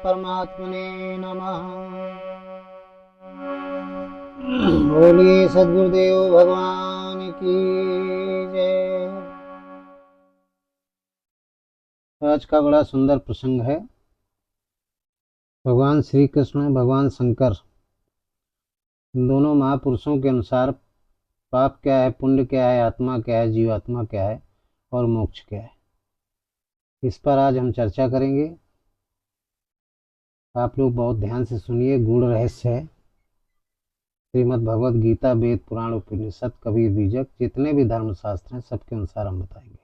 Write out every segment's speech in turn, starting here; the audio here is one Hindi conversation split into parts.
परमात्मने नमः। बोलिए सद्गुरुदेव भगवान की जय। आज का बड़ा सुंदर प्रसंग है। भगवान श्री कृष्ण भगवान शंकर दोनों महापुरुषों के अनुसार पाप क्या है, पुण्य क्या है, आत्मा क्या है, जीवात्मा क्या है और मोक्ष क्या है, इस पर आज हम चर्चा करेंगे। आप लोग बहुत ध्यान से सुनिए। गूढ़ रहस्य है। श्रीमद् भगवद गीता, वेद, पुराण, उपनिषद, कबीर, बीजक, जितने भी धर्मशास्त्र हैं सबके अनुसार हम बताएंगे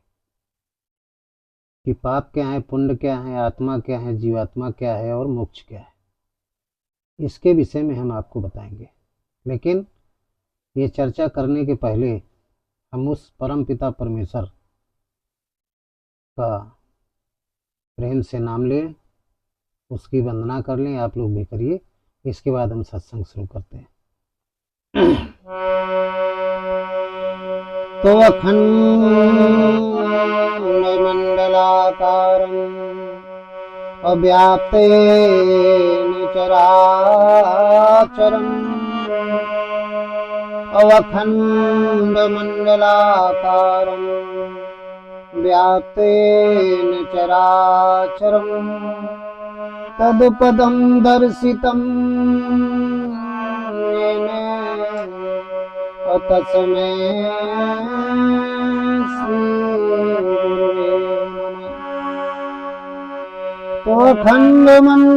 कि पाप क्या है, पुण्य क्या है, आत्मा क्या है, जीवात्मा क्या है और मोक्ष क्या है। इसके विषय में हम आपको बताएंगे। लेकिन ये चर्चा करने के पहले हम उस परम पिता परमेश्वर का प्रेम से नाम लें, उसकी वंदना कर लें। आप लोग भी करिए। इसके बाद हम सत्संग शुरू करते हैं। तो अखण्डमण्डलाकारम् अव्याप्तेन चराचरम् अवखण्डमण्डलाकारम् व्याप्तेन चराचरम् तत्पदं दर्शितं येन तस्मै श्रीगुरुवे नमः। तो अखण्डमण्डलाकारं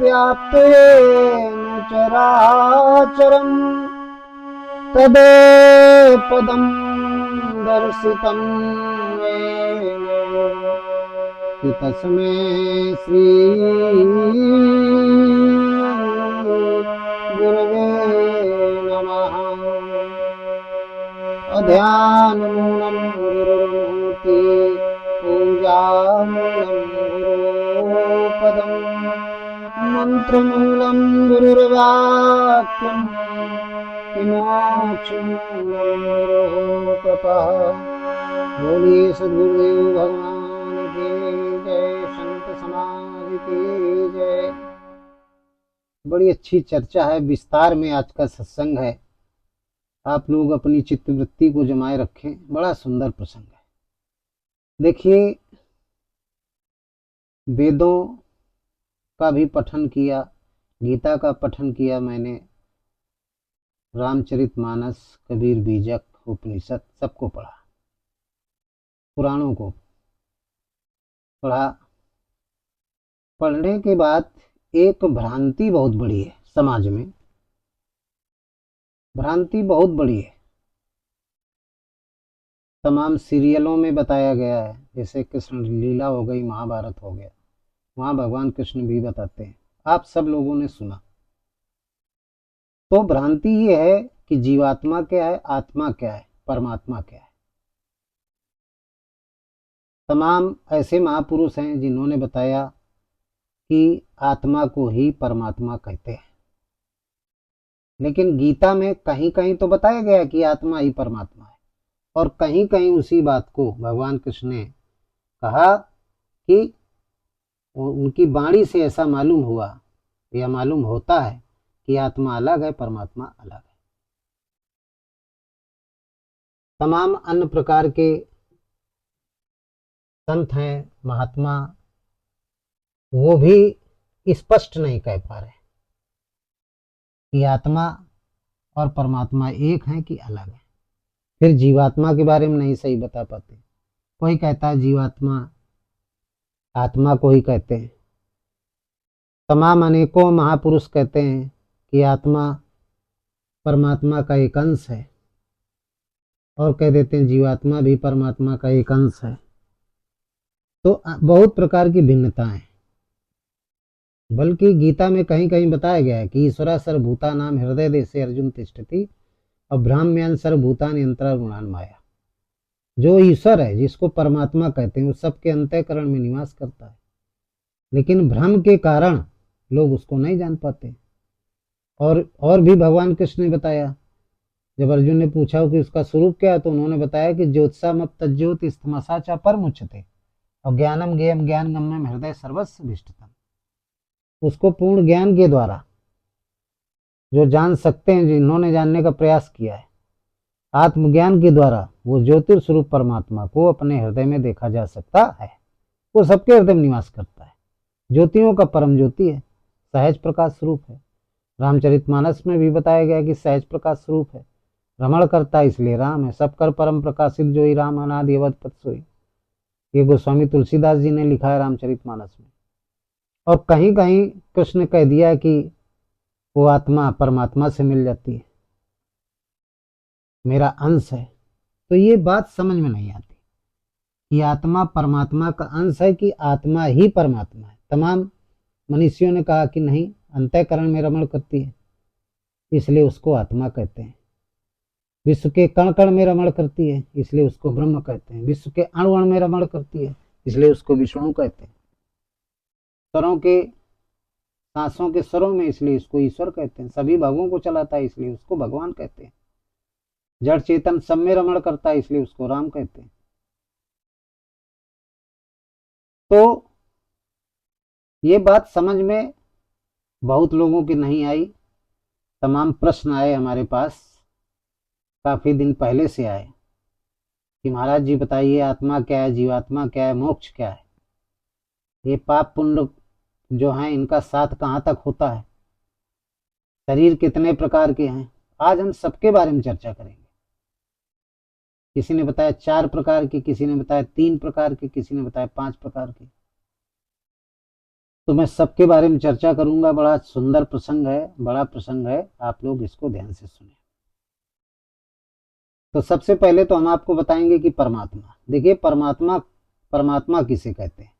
व्याप्तेन चराचरं तत्पदं दर्शितं येन तस्मै श्री गुरवे नमः। ध्यानमूलं गुरुर्मूर्ति पूजामूलं गुरुपदं मंत्रमूलं गुरुर्वाक्यं विमोक्षमूलं गुरुकृपा। बोलिए सद्गुरुदेव भगवान की जय, संत समाज की जय। बड़ी अच्छी चर्चा है, विस्तार में आज का सत्संग है। आप लोग अपनी चित्तवृत्ति को जमाए रखें। बड़ा सुंदर प्रसंग है। देखिए, वेदों का भी पठन किया, गीता का पठन किया मैंने, रामचरितमानस, कबीर, बीजक, उपनिषद सबको पढ़ा, पुराणों को पढ़ा। पढ़ने के बाद एक भ्रांति बहुत बड़ी है समाज में। भ्रांति बहुत बड़ी है। तमाम सीरियलों में बताया गया है, जैसे कृष्ण लीला हो गई, महाभारत हो गया, वहाँ भगवान कृष्ण भी बताते हैं, आप सब लोगों ने सुना। तो भ्रांति ये है कि जीवात्मा क्या है, आत्मा क्या है, परमात्मा क्या है। तमाम ऐसे महापुरुष हैं जिन्होंने बताया कि आत्मा को ही परमात्मा कहते हैं। लेकिन गीता में कहीं कहीं तो बताया गया कि आत्मा ही परमात्मा है, और कहीं कहीं उसी बात को भगवान कृष्ण ने कहा कि उनकी वाणी से ऐसा मालूम हुआ या मालूम होता है कि आत्मा अलग है, परमात्मा अलग है। तमाम अन्य प्रकार के संत हैं, महात्मा, वो भी स्पष्ट नहीं कह पा रहे कि आत्मा और परमात्मा एक हैं कि अलग है। फिर जीवात्मा के बारे में नहीं सही बता पाते। कोई कहता है जीवात्मा आत्मा को ही कहते हैं। तमाम अनेकों महापुरुष कहते हैं कि आत्मा परमात्मा का एक अंश है, और कह देते हैं जीवात्मा भी परमात्मा का एक अंश है। तो बहुत प्रकार की भिन्नताएं। बल्कि गीता में कहीं कहीं बताया गया है कि ईश्वरा सर्वभूतानां हृदय देशे अर्जुन तिष्ठति और ब्राह्म्यान सर्वभूतानि यंत्रारूढ़ान माया। जो ईश्वर है, जिसको परमात्मा कहते हैं, वो सबके अंतःकरण में निवास करता है। लेकिन भ्रम के कारण लोग उसको नहीं जान पाते। और भी भगवान कृष्ण ने बताया, जब अर्जुन ने पूछा कि उसका स्वरूप क्या है, तो उन्होंने बताया कि ज्योतिषामप तज्ज्योति स्तमसा च परमुच्यते। और ज्ञानम ज्ञेयम ज्ञान गम्यम हृदय सर्वस्व विष्टतम। उसको पूर्ण ज्ञान के द्वारा जो जान सकते हैं, जिन्होंने जानने का प्रयास किया है, आत्मज्ञान के द्वारा वो ज्योतिर्स्वरूप परमात्मा को अपने हृदय में देखा जा सकता है। वो सबके हृदय में निवास करता है, ज्योतियों का परम ज्योति है, सहज प्रकाश स्वरूप है। रामचरितमानस में भी बताया गया कि सहज प्रकाश स्वरूप है, रमण करता इसलिए राम है, सब कर परम प्रकाशित जो ही राम अनादि अवध पद सोई। ये गोस्वामी तुलसीदास जी ने लिखा है रामचरितमानस में। और कहीं कहीं कृष्ण ने कह दिया कि वो आत्मा परमात्मा से मिल जाती है, मेरा अंश है। तो ये बात समझ में नहीं आती कि आत्मा परमात्मा का अंश है कि आत्मा ही परमात्मा है। तमाम मनीषियों ने कहा कि नहीं, अंतःकरण में रमण करती है इसलिए उसको आत्मा कहते हैं। विश्व के कण कण में रमण करती है इसलिए उसको ब्रह्म कहते हैं। विश्व के अणु अणु में रमण करती है इसलिए उसको विष्णु कहते हैं। स्वरों के सांसों के स्वरों में इसलिए इसको ईश्वर कहते हैं। सभी भागों को चलाता है इसलिए उसको भगवान कहते हैं। जड़ चेतन सब में रमण करता है इसलिए उसको राम कहते हैं। तो ये बात समझ में बहुत लोगों की नहीं आई। तमाम प्रश्न आए हमारे पास, काफी दिन पहले से आए कि महाराज जी बताइए, आत्मा क्या है, जीवात्मा क्या है, मोक्ष क्या है, ये पाप पुण्य जो हैं इनका साथ कहाँ तक होता है, शरीर कितने प्रकार के हैं। आज हम सबके बारे में चर्चा करेंगे। किसी ने बताया 4 प्रकार के, किसी ने बताया 3 प्रकार के, किसी ने बताया 5 प्रकार के। तो मैं सबके बारे में चर्चा करूंगा। बड़ा सुंदर प्रसंग है, बड़ा प्रसंग है, आप लोग इसको ध्यान से सुने। तो सबसे पहले तो हम आपको बताएंगे कि परमात्मा, देखिए परमात्मा, परमात्मा किसे कहते हैं।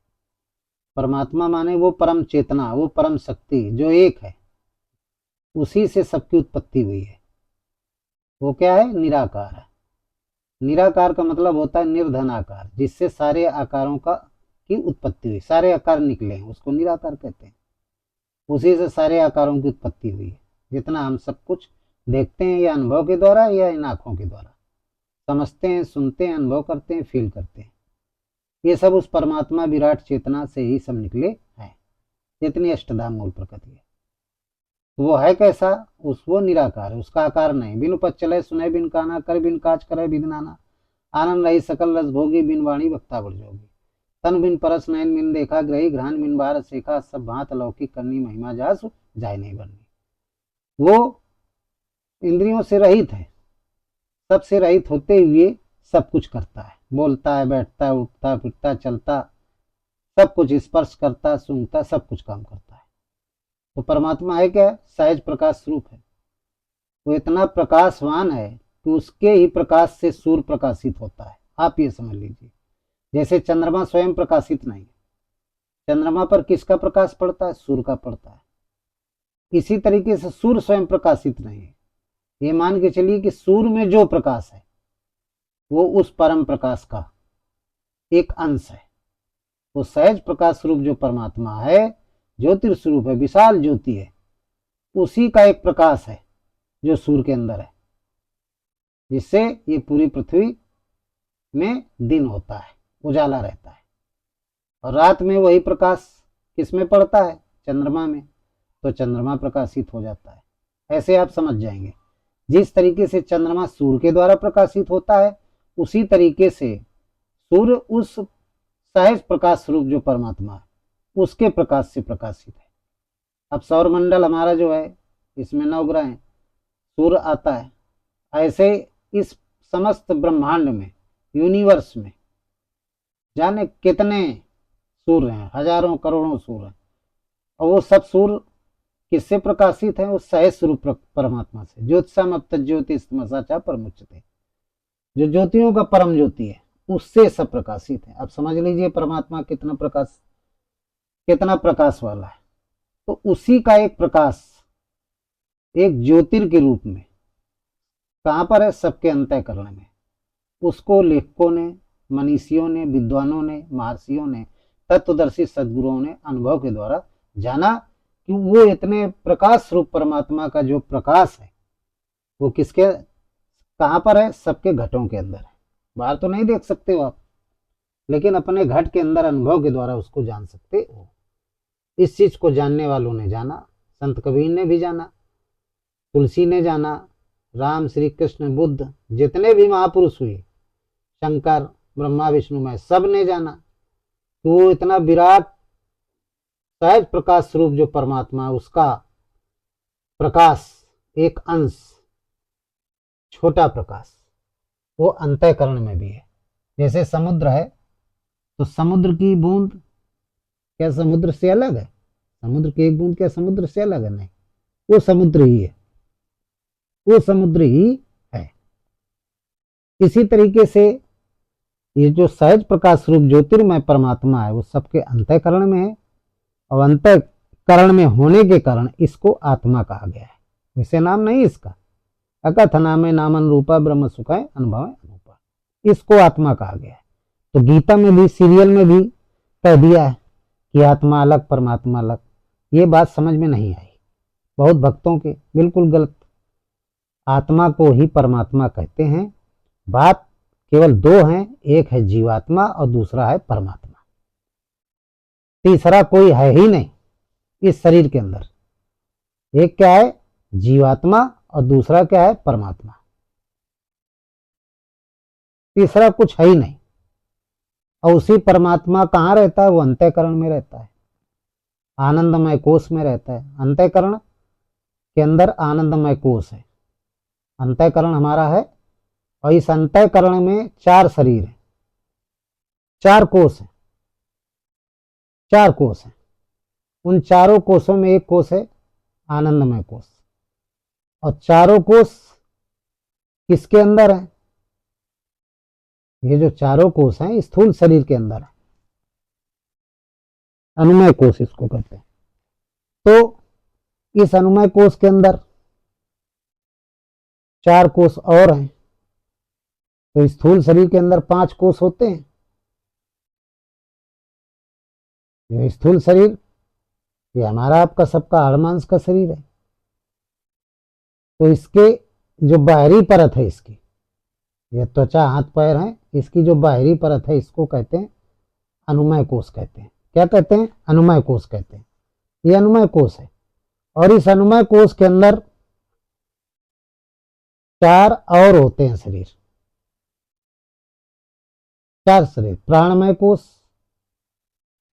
परमात्मा माने वो परम चेतना, वो परम शक्ति जो एक है, उसी से सबकी उत्पत्ति हुई है। वो क्या है? निराकार है। निराकार का मतलब होता है निर्धनाकार, जिससे सारे आकारों की उत्पत्ति हुई, सारे आकार निकले हैं, उसको निराकार कहते हैं। उसी से सारे आकारों की उत्पत्ति हुई है। जितना हम सब कुछ देखते हैं या अनुभव के द्वारा या इन आंखों के द्वारा समझते हैं, सुनते हैं, अनुभव करते हैं, फील करते हैं, ये सब उस परमात्मा विराट चेतना से ही सब निकले हैं। जितनी अष्टधाम मूल प्रकृति है वो है कैसा? वो निराकार है, उसका आकार नहीं। बिन उपज चले सुने बिन काना, कर बिन काज करे बिन नाना, आनंद रही सकल रस भोगी, बिन वाणी वक्ता बढ़ जोगी, तन बिन परस नयन बिन देखा, ग्रही घ्राण बिन बार सेखा, सब भांत अलौकिक करनी महिमा जास जाय नहीं बननी। वो इंद्रियों से रहित है, सबसे रहित होते हुए सब कुछ करता है, बोलता है, बैठता है, उठता फिरता, चलता, सब कुछ स्पर्श करता, सूंघता, सब कुछ काम करता है। तो परमात्मा है क्या? सहज प्रकाश स्वरूप है। वो इतना प्रकाशवान है कि उसके ही प्रकाश से सूर्य प्रकाशित होता है। आप ये समझ लीजिए, जैसे चंद्रमा स्वयं प्रकाशित नहीं है, चंद्रमा पर किसका प्रकाश पड़ता है? सूर्य का पड़ता है। इसी तरीके से सूर्य स्वयं प्रकाशित नहीं है। ये मान के चलिए कि सूर्य में जो प्रकाश है वो उस परम प्रकाश का एक अंश है। वो सहज प्रकाश स्वरूप जो परमात्मा है, ज्योतिर्स्वरूप है, विशाल ज्योति है, उसी का एक प्रकाश है जो सूर्य के अंदर है, जिससे ये पूरी पृथ्वी में दिन होता है, उजाला रहता है। और रात में वही प्रकाश किसमें पड़ता है? चंद्रमा में, तो चंद्रमा प्रकाशित हो जाता है। ऐसे आप समझ जाएंगे, जिस तरीके से चंद्रमा सूर्य के द्वारा प्रकाशित होता है, उसी तरीके से सूर्य उस सहज प्रकाश स्वरूप जो परमात्मा है उसके प्रकाश से प्रकाशित है। अब सौर मंडल हमारा जो है, इसमें 9 ग्रह हैं, सूर्य आता है। ऐसे इस समस्त ब्रह्मांड में, यूनिवर्स में जाने कितने सूर्य हैं, हजारों करोड़ों सूर्य हैं, और वो सब सूर्य किससे प्रकाशित है? उस सहज स्वरूप परमात्मा से। ज्योतिषम अब ज्योतिषमसा चा परमुच्यते, जो ज्योतियों का परम ज्योति है उससे सब प्रकाशित है। अब समझ लीजिए परमात्मा कितना प्रकाश वाला है। तो उसी का एक प्रकाश एक ज्योतिर के रूप में कहां पर है? सबके अंतःकरण में। उसको लेखकों ने, मनीषियों ने, विद्वानों ने, महर्षियों ने, तत्वदर्शी सदगुरुओं ने अनुभव के द्वारा जाना कि वो इतने प्रकाश स्वरूप परमात्मा का जो प्रकाश है वो किसके, कहां पर है? सबके घटों के अंदर है। बाहर तो नहीं देख सकते हो आप, लेकिन अपने घट के अंदर अनुभव के द्वारा उसको जान सकते हो। इस चीज को जानने वालों ने जाना, संत कबीर ने भी जाना, तुलसी ने जाना, राम, श्री कृष्ण, बुद्ध, जितने भी महापुरुष हुए, शंकर, ब्रह्मा, विष्णु में सब ने जाना कि वो इतना विराट सहज प्रकाश स्वरूप जो परमात्मा है, उसका प्रकाश एक अंश, छोटा प्रकाश, वो अंतःकरण में भी है। जैसे समुद्र है तो समुद्र की बूंद क्या समुद्र से अलग है? समुद्र की एक बूंद क्या समुद्र से अलग है? नहीं, वो समुद्र ही है, वो समुद्र ही है। इसी तरीके से ये जो सहज प्रकाश स्वरूप ज्योतिर्मय परमात्मा है वो सबके अंतःकरण में है, और अंतःकरण में होने के कारण इसको आत्मा कहा गया है। वैसे नाम नहीं इसका, अकथना में नामन रूपा ब्रह्म सुखाय अनुभव अनुपा, इसको आत्मा कहा गया है। तो गीता में भी, सीरियल में भी कह दिया है कि आत्मा अलग परमात्मा अलग। ये बात समझ में नहीं आई बहुत भक्तों के, बिल्कुल गलत। आत्मा को ही परमात्मा कहते हैं। बात केवल दो हैं, एक है जीवात्मा और दूसरा है परमात्मा। तीसरा कोई है ही नहीं इस शरीर के अंदर। एक क्या है? जीवात्मा, और दूसरा क्या है? परमात्मा। तीसरा कुछ है ही नहीं। और उसी परमात्मा कहाँ रहता है? वो अंतःकरण में रहता है, आनंदमय कोष में रहता है। अंतःकरण के अंदर आनंदमय कोष है, अंतःकरण हमारा है। और इस अंतःकरण में 4 शरीर है, 4 कोष है, 4 कोष है। उन चारों कोषों में एक कोष है आनंदमय कोष। और चारों कोष किसके अंदर है? ये जो चारों कोष हैं स्थूल शरीर के अंदर है, अनुमय कोष इसको कहते हैं। तो इस अनुमय कोष के अंदर 4 कोष और हैं। तो स्थूल शरीर के अंदर 5 कोष होते हैं। ये स्थूल शरीर, ये हमारा आपका सबका हाड़ मांस का शरीर है। तो इसके जो बाहरी परत है, इसकी ये त्वचा, हाथ पैर है, इसकी जो बाहरी परत है इसको कहते हैं अनुमय कोष कहते हैं। क्या कहते हैं? अनुमय कोष कहते हैं। ये अनुमय कोष है। और इस अनुमय कोष के अंदर 4 और होते हैं शरीर, 4 शरीर। प्राणमय कोष,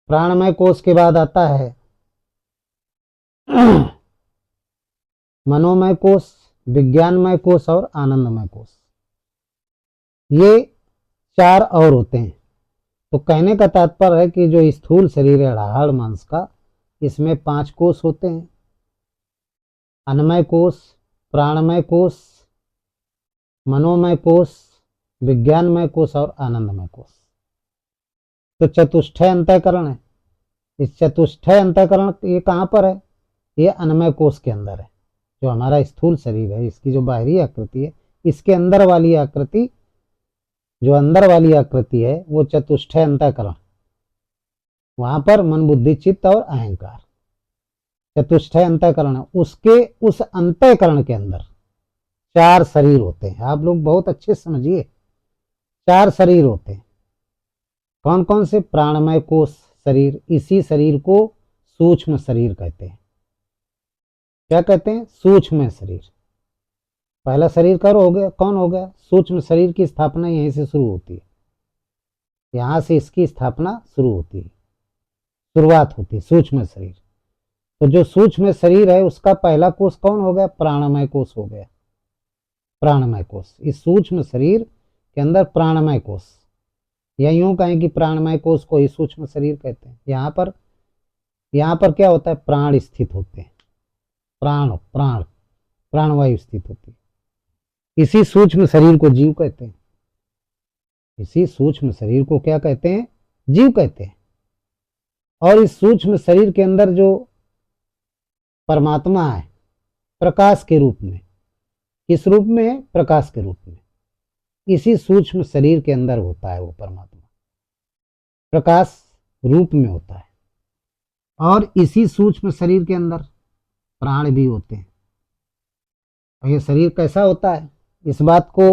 प्राणमय कोष के बाद आता है मनोमय कोष, विज्ञानमय कोष और आनंदमय कोष। ये 4 और होते हैं। तो कहने का तात्पर्य है कि जो स्थूल शरीर है हाड़ मांस का, इसमें 5 कोष होते हैं, अन्नमय कोष, प्राणमय कोष, मनोमय कोष, विज्ञानमय कोष और आनंदमय कोष। तो चतुष्टय अंतःकरण है। इस चतुष्टय अंतःकरण ये कहाँ पर है? ये अन्नमय कोष के अंदर है। जो हमारा स्थूल शरीर है, इसकी जो बाहरी आकृति है, इसके अंदर वाली आकृति, जो अंदर वाली आकृति है वो चतुष्टय अंतःकरण। वहां पर मन, बुद्धि, चित्त और अहंकार, चतुष्टय अंतःकरण है। उसके उस अंतःकरण के अंदर 4 शरीर होते हैं। आप लोग बहुत अच्छे से समझिए, 4 शरीर होते हैं। कौन कौन से? प्राणमय कोष शरीर, इसी शरीर को सूक्ष्म शरीर कहते हैं। क्या कहते हैं? सूक्ष्म शरीर। पहला शरीर कौन हो गया? सूक्ष्म शरीर की स्थापना यहीं से शुरू होती है, यहां से इसकी स्थापना शुरू होती है, शुरुआत होती है सूक्ष्म शरीर। तो जो सूक्ष्म शरीर है उसका पहला कोष कौन हो गया? प्राणमय कोष हो गया, प्राणमय कोष। इस सूक्ष्म शरीर के अंदर प्राणमय कोष, या यूं कहें कि प्राणमय कोष को ही सूक्ष्म शरीर कहते हैं। यहाँ पर क्या होता है? प्राण स्थित होते हैं, प्राणवायु स्थित होती है। इसी सूक्ष्म शरीर को जीव कहते हैं। इसी सूक्ष्म शरीर को क्या कहते हैं? जीव कहते हैं। और इस सूक्ष्म शरीर के अंदर जो परमात्मा है प्रकाश के रूप में, किस रूप में है? प्रकाश के रूप में। इसी सूक्ष्म शरीर के अंदर होता है वो परमात्मा, प्रकाश रूप में होता है। और इसी सूक्ष्म शरीर के अंदर प्राण भी होते हैं। और ये शरीर कैसा होता है? इस बात को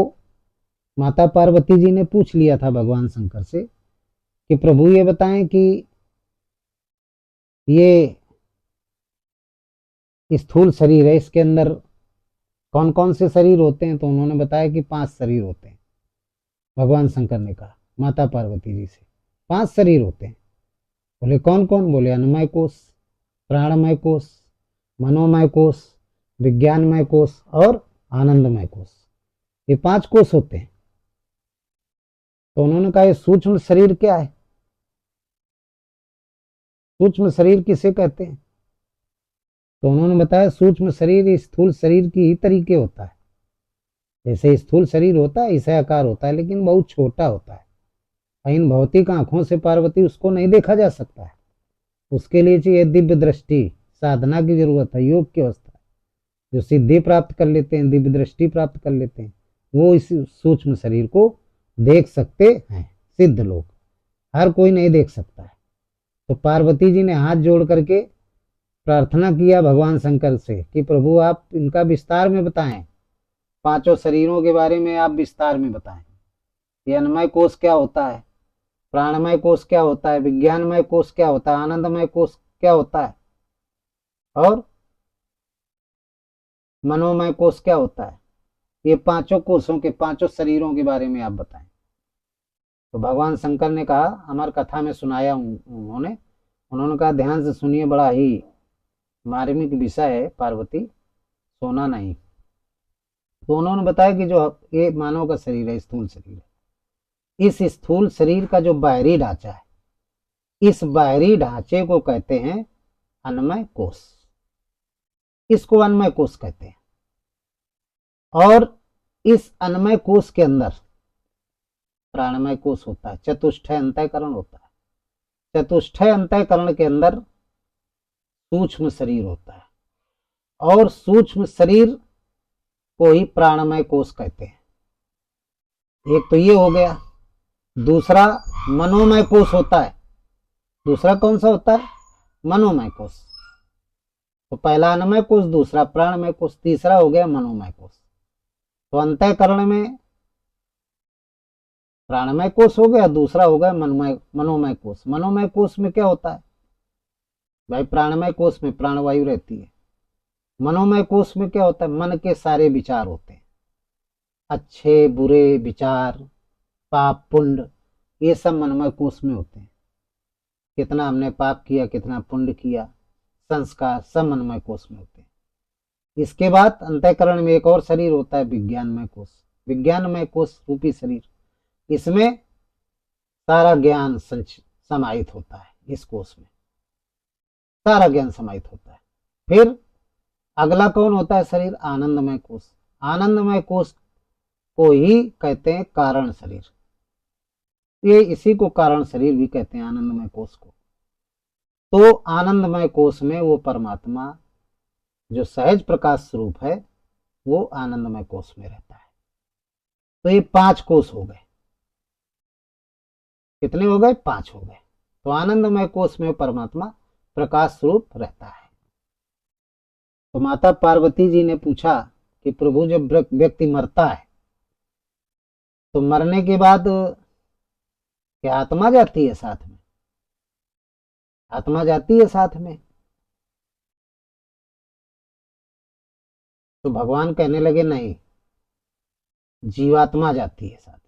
माता पार्वती जी ने पूछ लिया था भगवान शंकर से कि प्रभु ये बताएं कि ये स्थूल शरीर है, इसके अंदर कौन कौन से शरीर होते हैं। तो उन्होंने बताया कि 5 शरीर होते हैं। भगवान शंकर ने कहा माता पार्वती जी से 5 शरीर होते हैं। बोले कौन कौन। बोले अन्नमय कोश, प्राणमय कोश, मनोमय कोश, विज्ञानमय कोश और आनंदमय कोश। ये 5 कोश होते हैं। तो उन्होंने कहा ये सूक्ष्म शरीर क्या है, सूक्ष्म शरीर किसे कहते हैं। तो उन्होंने बताया सूक्ष्म शरीर स्थूल शरीर की ही तरीके होता है। जैसे स्थूल शरीर होता है इसे आकार होता है, लेकिन बहुत छोटा होता है। इन भौतिक आंखों से पार्वती उसको नहीं देखा जा सकता है। उसके लिए चाहिए दिव्य दृष्टि, साधना की जरूरत है, योग की अवस्था। जो सिद्धि प्राप्त कर लेते हैं, दिव्य दृष्टि प्राप्त कर लेते हैं, वो इस सूक्ष्म शरीर को देख सकते हैं। सिद्ध लोग, हर कोई नहीं देख सकता है। तो पार्वती जी ने हाथ जोड़ करके प्रार्थना किया भगवान शंकर से कि प्रभु आप इनका विस्तार में बताएं, 5 शरीरों के बारे में आप विस्तार में बताएं। ये अन्नमय कोश क्या होता है, प्राणमय कोश क्या होता है, विज्ञानमय कोश क्या होता है, आनंदमय कोश क्या होता है और मनोमय कोश क्या होता है। ये 5 कोशों के 5 शरीरों के बारे में आप बताएं। तो भगवान शंकर ने कहा, अमर कथा में सुनाया उन्होंने कहा ध्यान से सुनिए, बड़ा ही मार्मिक विषय है पार्वती, सोना नहीं। तो उन्होंने बताया कि जो ये मानव का शरीर है, स्थूल शरीर है, इस स्थूल शरीर का जो बाहरी ढांचा है, इस बाहरी ढांचे को कहते हैं अन्नमय कोश। इसको अन्नमय कोश कहते हैं। और इस अन्नमय कोश के अंदर प्राणमय कोश होता है, चतुष्टय अंतःकरण होता है। चतुष्टय अंतःकरण के अंदर सूक्ष्म शरीर होता है, और सूक्ष्म शरीर को ही प्राणमय कोश कहते हैं। एक तो ये हो गया। दूसरा मनोमय कोश होता है। दूसरा कौन सा होता है, मनोमय कोश। तो पहला अन्नमय कोश, दूसरा प्राणमय कोश, तीसरा हो गया मनोमय कोश। तो अंतःकरण में प्राणमय कोश हो गया, दूसरा हो गया मनोमय कोश। मनोमय कोश में क्या होता है भाई, प्राणमय कोश में प्राणवायु रहती है। मनोमय कोश में क्या होता है, मन के सारे विचार होते हैं, अच्छे बुरे विचार, पाप पुण्य, ये सब मनोमय कोश में होते हैं। कितना हमने पाप किया, कितना पुण्य किया, संस्कार सब मनोमय कोश में होते हैं। इसके बाद अंतःकरण में एक और शरीर होता है विज्ञानमय कोश। विज्ञानमय कोश रूपी शरीर, इसमें सारा ज्ञान समाहित होता है। इस कोश में सारा ज्ञान समाहित होता है। फिर अगला कौन होता है शरीर, आनंदमय कोश। आनंदमय कोश को ही कहते हैं कारण शरीर। ये इसी को कारण शरीर भी कहते हैं, आनंदमय कोश को। तो आनंदमय कोश में वो परमात्मा जो सहज प्रकाश स्वरूप है, वो आनंदमय कोश में रहता है। तो ये 5 कोश हो गए। कितने हो गए, 5 हो गए। तो आनंदमय कोश में परमात्मा प्रकाश स्वरूप रहता है। तो माता पार्वती जी ने पूछा कि प्रभु जब व्यक्ति मरता है तो मरने के बाद क्या आत्मा जाती है साथ में, आत्मा जाती है साथ में। तो भगवान कहने लगे नहीं, जीवात्मा जाती है साथ में।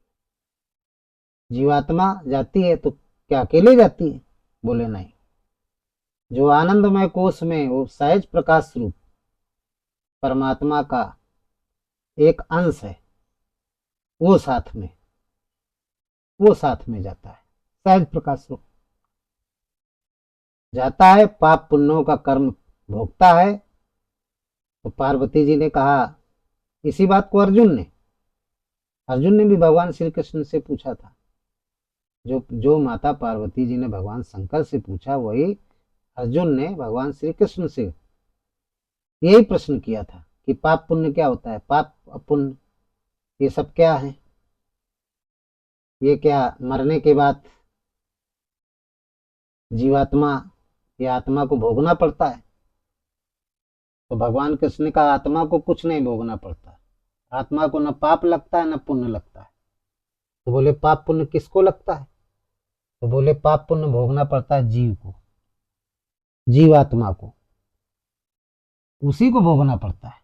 जीवात्मा जाती है तो क्या अकेले जाती है, बोले नहीं। जो आनंदमय कोश में वो सहज प्रकाश स्वरूप परमात्मा का एक अंश है, वो साथ में जाता है, सहज प्रकाश स्वरूप जाता है, पाप पुण्यों का कर्म भोगता है। तो पार्वती जी ने कहा, इसी बात को अर्जुन ने भी भगवान श्री कृष्ण से पूछा था। जो माता पार्वती जी ने भगवान शंकर से पूछा, वही अर्जुन ने भगवान श्री कृष्ण से यही प्रश्न किया था कि पाप पुण्य क्या होता है, पाप पुण्य ये सब क्या है, ये क्या मरने के बाद जीवात्मा या आत्मा को भोगना पड़ता है। तो भगवान कृष्ण ने कहा, आत्मा को कुछ नहीं भोगना पड़ता, आत्मा को न पाप लगता है न पुण्य लगता है। तो बोले पाप पुण्य किसको लगता है। तो बोले पाप पुण्य भोगना पड़ता है जीव को, जीवात्मा को, उसी को भोगना पड़ता है,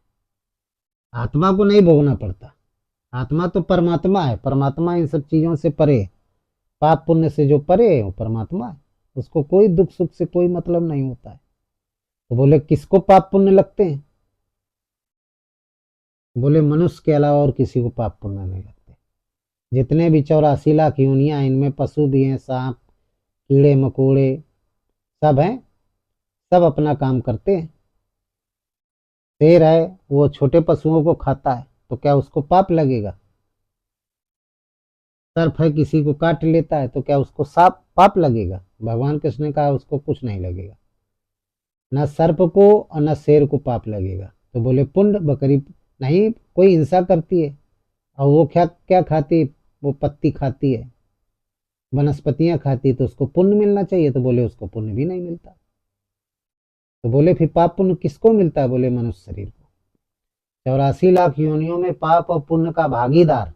आत्मा को नहीं भोगना पड़ता। आत्मा तो परमात्मा है, परमात्मा इन सब चीजों से परे है। पाप पुण्य से जो परे है वो परमात्मा है, उसको कोई दुख सुख से कोई मतलब नहीं होता है। तो बोले किसको पाप पुण्य लगते हैं? बोले मनुष्य के अलावा और किसी को पाप पुण्य नहीं लगते। जितने भी 84 लाख योनियां, इनमें पशु भी हैं, सांप, कीड़े मकोड़े सब हैं, सब अपना काम करते हैं। शेर है, वो छोटे पशुओं को खाता है, तो क्या उसको पाप लगेगा? सर्प है, किसी को काट लेता है, तो क्या उसको साप पाप लगेगा? भगवान कृष्ण ने कहा उसको कुछ नहीं लगेगा, न सर्प को और न शेर को पाप लगेगा। तो बोले पुण्य बकरी नहीं, कोई हिंसा करती है और वो क्या क्या खाती है? वो पत्ती खाती है, वनस्पतियां खाती है, तो उसको पुण्य मिलना चाहिए। तो बोले उसको पुण्य भी नहीं मिलता। तो बोले फिर पाप पुण्य किसको मिलता है? बोले मनुष्य शरीर को। 84 लाख योनियों में पाप और पुण्य का भागीदार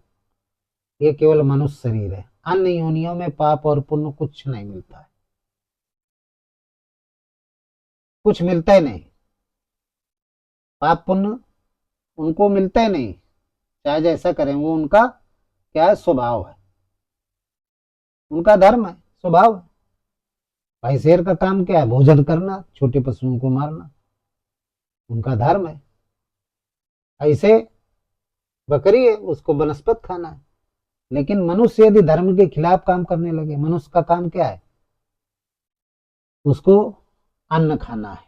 ये केवल मनुष्य शरीर है। अन्य योनियों में पाप और पुण्य कुछ नहीं मिलता है, कुछ मिलता ही नहीं। पाप पुण्य उनको मिलता ही नहीं, चाहे जैसा करें, वो उनका क्या है? स्वभाव है, उनका धर्म है, स्वभाव है। भाई शेर का काम क्या है? भोजन करना, छोटे पशुओं को मारना, उनका धर्म है। ऐसे बकरी है, उसको वनस्पत खाना है। लेकिन मनुष्य यदि धर्म के खिलाफ काम करने लगे, मनुष्य का काम क्या है? उसको अन्न खाना है,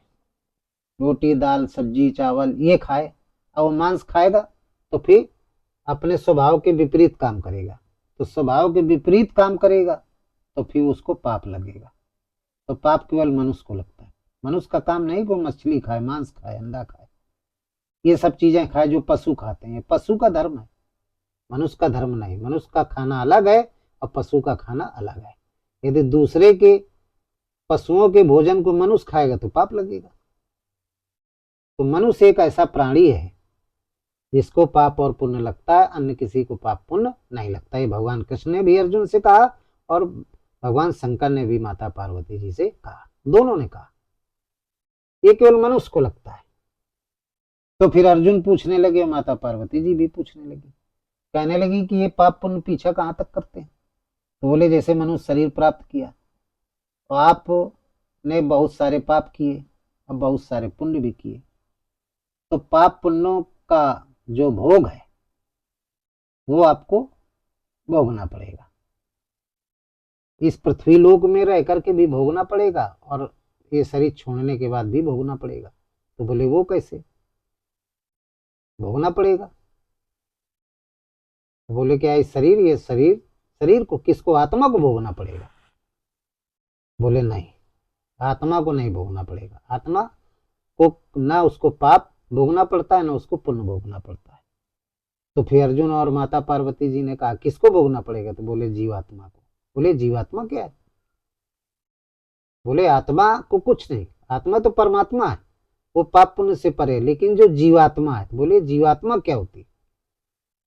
रोटी दाल सब्जी चावल ये खाए, और वो मांस खाएगा तो फिर अपने स्वभाव के विपरीत काम करेगा। तो स्वभाव के विपरीत काम करेगा तो फिर उसको पाप लगेगा। तो पाप केवल मनुष्य को लगता है। मनुष्य का काम नहीं को मछली खाए, मांस खाए, अंडा खाए, ये सब चीजें खाए जो पशु खाते हैं, पशु का धर्म है, मनुष्य का धर्म नहीं। मनुष्य का खाना अलग है और पशु का खाना अलग है। यदि दूसरे के पशुओं के भोजन को मनुष्य खाएगा तो पाप लगेगा। तो मनुष्य एक ऐसा प्राणी है जिसको पाप और पुण्य लगता है, अन्य किसी को पाप पुण्य नहीं लगता। ये भगवान कृष्ण ने भी अर्जुन से कहा और भगवान शंकर ने भी माता पार्वती जी से कहा, दोनों ने कहा ये केवल मनुष्य को लगता है। तो फिर अर्जुन पूछने लगे, माता पार्वती जी भी पूछने लगी, कहने लगी कि ये पाप पुण्य पीछा कहाँ तक करते हैं? तो बोले जैसे मनुष्य शरीर प्राप्त किया तो आपने बहुत सारे पाप किए और बहुत सारे पुण्य भी किए, तो पाप पुण्यों का जो भोग है वो आपको भोगना पड़ेगा। इस पृथ्वी लोक में रह करके भी भोगना पड़ेगा और ये शरीर छोड़ने के बाद भी भोगना पड़ेगा। तो बोले वो कैसे भोगना पड़ेगा? तो बोले क्या ये शरीर को किसको? आत्मा को भोगना पड़ेगा। बोले नहीं, आत्मा को नहीं भोगना पड़ेगा। आत्मा को ना उसको पाप भोगना पड़ता है ना उसको पुण्य भोगना पड़ता है। तो फिर अर्जुन और माता पार्वती जी ने कहा किसको भोगना पड़ेगा? तो बोले जीवात्मा को। बोले जीवात्मा क्या है? बोले आत्मा को कुछ नहीं, आत्मा तो परमात्मा है, वो पाप पुण्य से परे। लेकिन जो जीवात्मा है, बोले जीवात्मा क्या होती?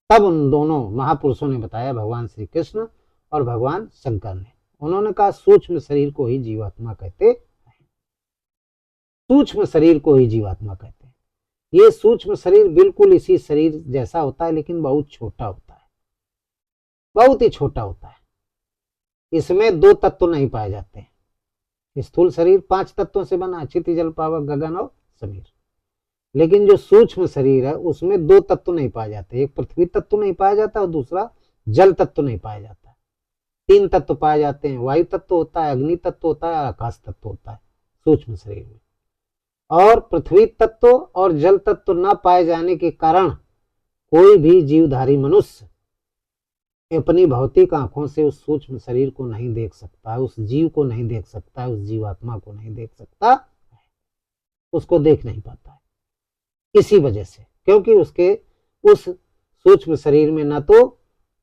तब उन दोनों महापुरुषों ने बताया, भगवान श्री कृष्ण और भगवान शंकर ने। उन्होंने कहा सूक्ष्म शरीर को ही जीवात्मा कहते हैं, सूक्ष्म शरीर को ही जीवात्मा कहते हैं। ये सूक्ष्म शरीर बिल्कुल इसी शरीर जैसा होता है, लेकिन बहुत छोटा होता है, बहुत ही छोटा होता है। इसमें 2 तत्व नहीं पाए जाते हैं। स्थूल शरीर 5 तत्वों से बना, क्षितिज जल पावक गगन और समीर। लेकिन जो सूक्ष्म शरीर है उसमें 2 तत्व नहीं पाए जाते, एक पृथ्वी तत्व नहीं पाया जाता और दूसरा जल तत्व नहीं पाया जाता। 3 तत्व पाए जाते हैं, वायु तत्व होता है, अग्नि तत्व होता है, आकाश तत्व होता है सूक्ष्म शरीर में। और पृथ्वी तत्व और जल तत्व न पाए जाने के कारण कोई भी जीवधारी मनुष्य अपनी भौतिक आंखों से उस सूक्ष्म शरीर को नहीं देख सकता, उस जीव को नहीं देख सकता, उस जीवात्मा को नहीं देख सकता, उसको देख नहीं पाता है। इसी वजह से, क्योंकि उसके उस सूक्ष्म शरीर में न तो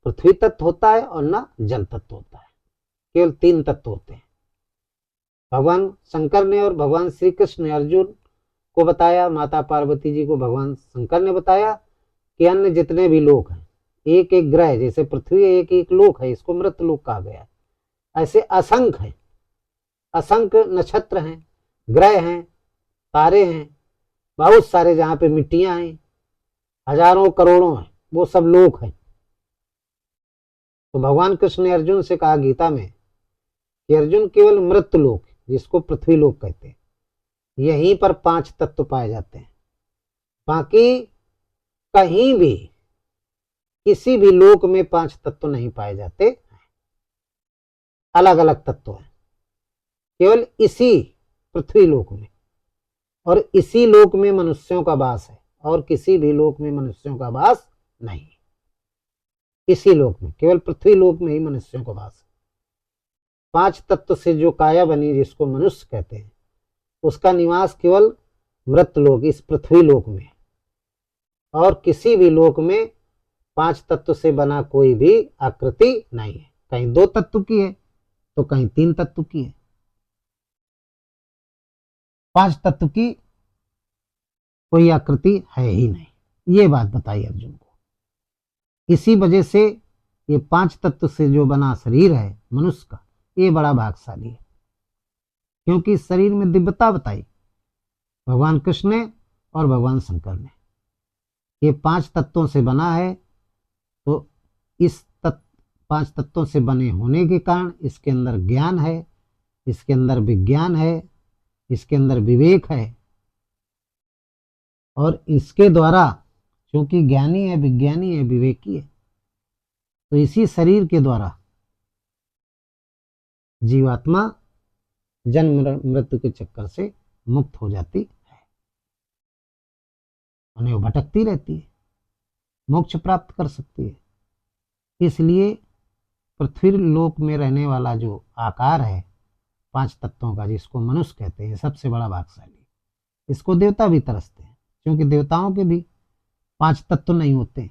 पृथ्वी तत्व होता है और न जल तत्व होता है, केवल 3 तत्व होते हैं। भगवान शंकर ने और भगवान श्री कृष्ण ने अर्जुन को बताया, माता पार्वती जी को भगवान शंकर ने बताया कि अन्य जितने भी लोक हैं, एक एक ग्रह, जैसे पृथ्वी एक एक लोक है, इसको मृत लोक कहा गया है। ऐसे असंख्य हैं, असंख्य नक्षत्र हैं, ग्रह हैं, तारे हैं, बहुत सारे जहां पे मिट्टियां हैं, हजारों करोड़ों हैं, वो सब लोक हैं। तो भगवान कृष्ण ने अर्जुन से कहा गीता में कि अर्जुन केवल मृत्यु लोक, जिसको पृथ्वी लोक कहते हैं, यहीं पर 5 तत्व पाए जाते हैं। बाकी कहीं भी किसी भी लोक में 5 तत्व नहीं पाए जाते, अलग अलग तत्व हैं, केवल इसी पृथ्वी लोक में। और इसी लोक में मनुष्यों का वास है, और किसी भी लोक में मनुष्यों का वास नहीं। इसी लोक में, केवल पृथ्वी लोक में ही मनुष्यों का वास है। 5 तत्व से जो काया बनी, जिसको मनुष्य कहते हैं, उसका निवास केवल मृत लोक, इस पृथ्वी लोक में, और किसी भी लोक में 5 तत्व से बना कोई भी आकृति नहीं है। कहीं 2 तत्व की है तो कहीं 3 तत्व की है, 5 तत्व की कोई आकृति है ही नहीं। ये बात बताई अर्जुन को। इसी वजह से ये 5 तत्व से जो बना शरीर है मनुष्य का, ये बड़ा भाग्यशाली है, क्योंकि इस शरीर में दिव्यता बताई भगवान कृष्ण ने और भगवान शंकर ने। ये 5 तत्वों से बना है, तो इस 5 तत्वों से बने होने के कारण इसके अंदर ज्ञान है, इसके अंदर विज्ञान है, इसके अंदर विवेक है, और इसके द्वारा, क्योंकि ज्ञानी है, विज्ञानी है, विवेकी है, तो इसी शरीर के द्वारा जीवात्मा जन्म मृत्यु के चक्कर से मुक्त हो जाती है, उन्हें वो भटकती रहती है, मोक्ष प्राप्त कर सकती है। इसलिए पृथ्वी लोक में रहने वाला जो आकार है 5 तत्वों का, जिसको मनुष्य कहते हैं, सबसे बड़ा भाग्यशाली। इसको देवता भी तरसते हैं, क्योंकि देवताओं के भी 5 तत्व नहीं होते,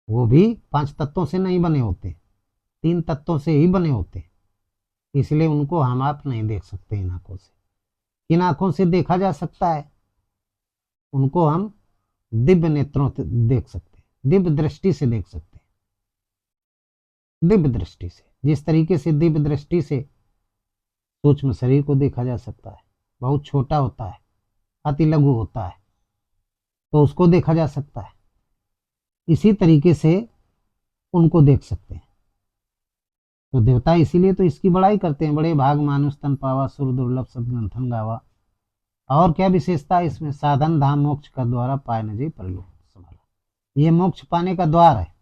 वो भी 5 तत्वों से नहीं बने होते, 3 तत्वों से ही बने होते। इसलिए उनको हम आप नहीं देख सकते इन आंखों से। किन आंखों से देखा जा सकता है? उनको हम दिव्य नेत्रों से देख सकते हैं, दिव्य दृष्टि से देख सकते हैं। दिव्य दृष्टि से, जिस तरीके से दिव्य दृष्टि से सूक्ष्म शरीर को देखा जा सकता है, बहुत छोटा होता है, अति लघु होता है, तो उसको देखा जा सकता है, इसी तरीके से उनको देख सकते हैं। तो देवता इसीलिए तो इसकी बड़ाई करते हैं, बड़े भाग मानुष तन पावा, सुर दुर्लभ सदग्रंथन गावा। और क्या विशेषता है इसमें? साधन धाम मोक्ष का द्वारा पाए न जी परलोक संभाला। ये मोक्ष पाने का द्वार है।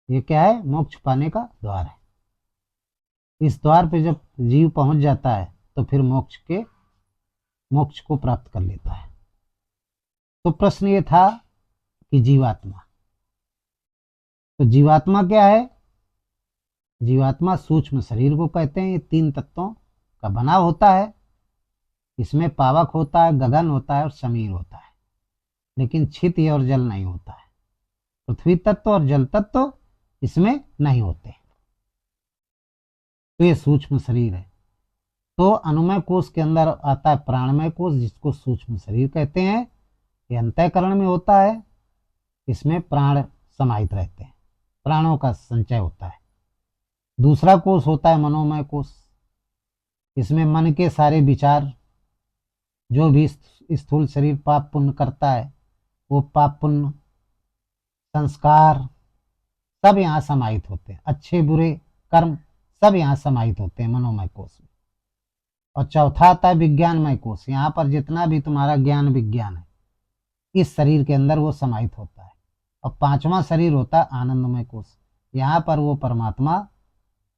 ये क्या है? मोक्ष पाने का द्वार है। इस द्वार पे जब जीव पहुंच जाता है तो फिर मोक्ष को प्राप्त कर लेता है। तो प्रश्न ये था कि जीवात्मा, तो जीवात्मा क्या है? जीवात्मा सूक्ष्म शरीर को कहते हैं। ये 3 तत्वों का बना होता है। इसमें पावक होता है, गगन होता है और समीर होता है, लेकिन क्षिति और जल नहीं होता है। पृथ्वी तत्व और जल तत्व इसमें नहीं होते। तो ये सूक्ष्म शरीर है। तो अनुमय कोश के अंदर आता है प्राणमय कोश, जिसको सूक्ष्म शरीर कहते हैं। ये अंतःकरण में होता है। इसमें प्राण समाहित रहते हैं, प्राणों का संचय होता है। दूसरा कोश होता है मनोमय कोश। इसमें मन के सारे विचार, जो भी स्थूल शरीर पाप पुण्य करता है, वो पाप पुण्य संस्कार सब यहाँ समाहित होते हैं। अच्छे बुरे कर्म सब यहाँ समाहित होते हैं मनोमय कोश में। और चौथा आता है विज्ञानमय कोश। यहाँ पर जितना भी तुम्हारा ज्ञान विज्ञान है, इस शरीर के अंदर वो समाहित होता है। और 5वां शरीर होता है आनंदमय कोश। यहाँ पर वो परमात्मा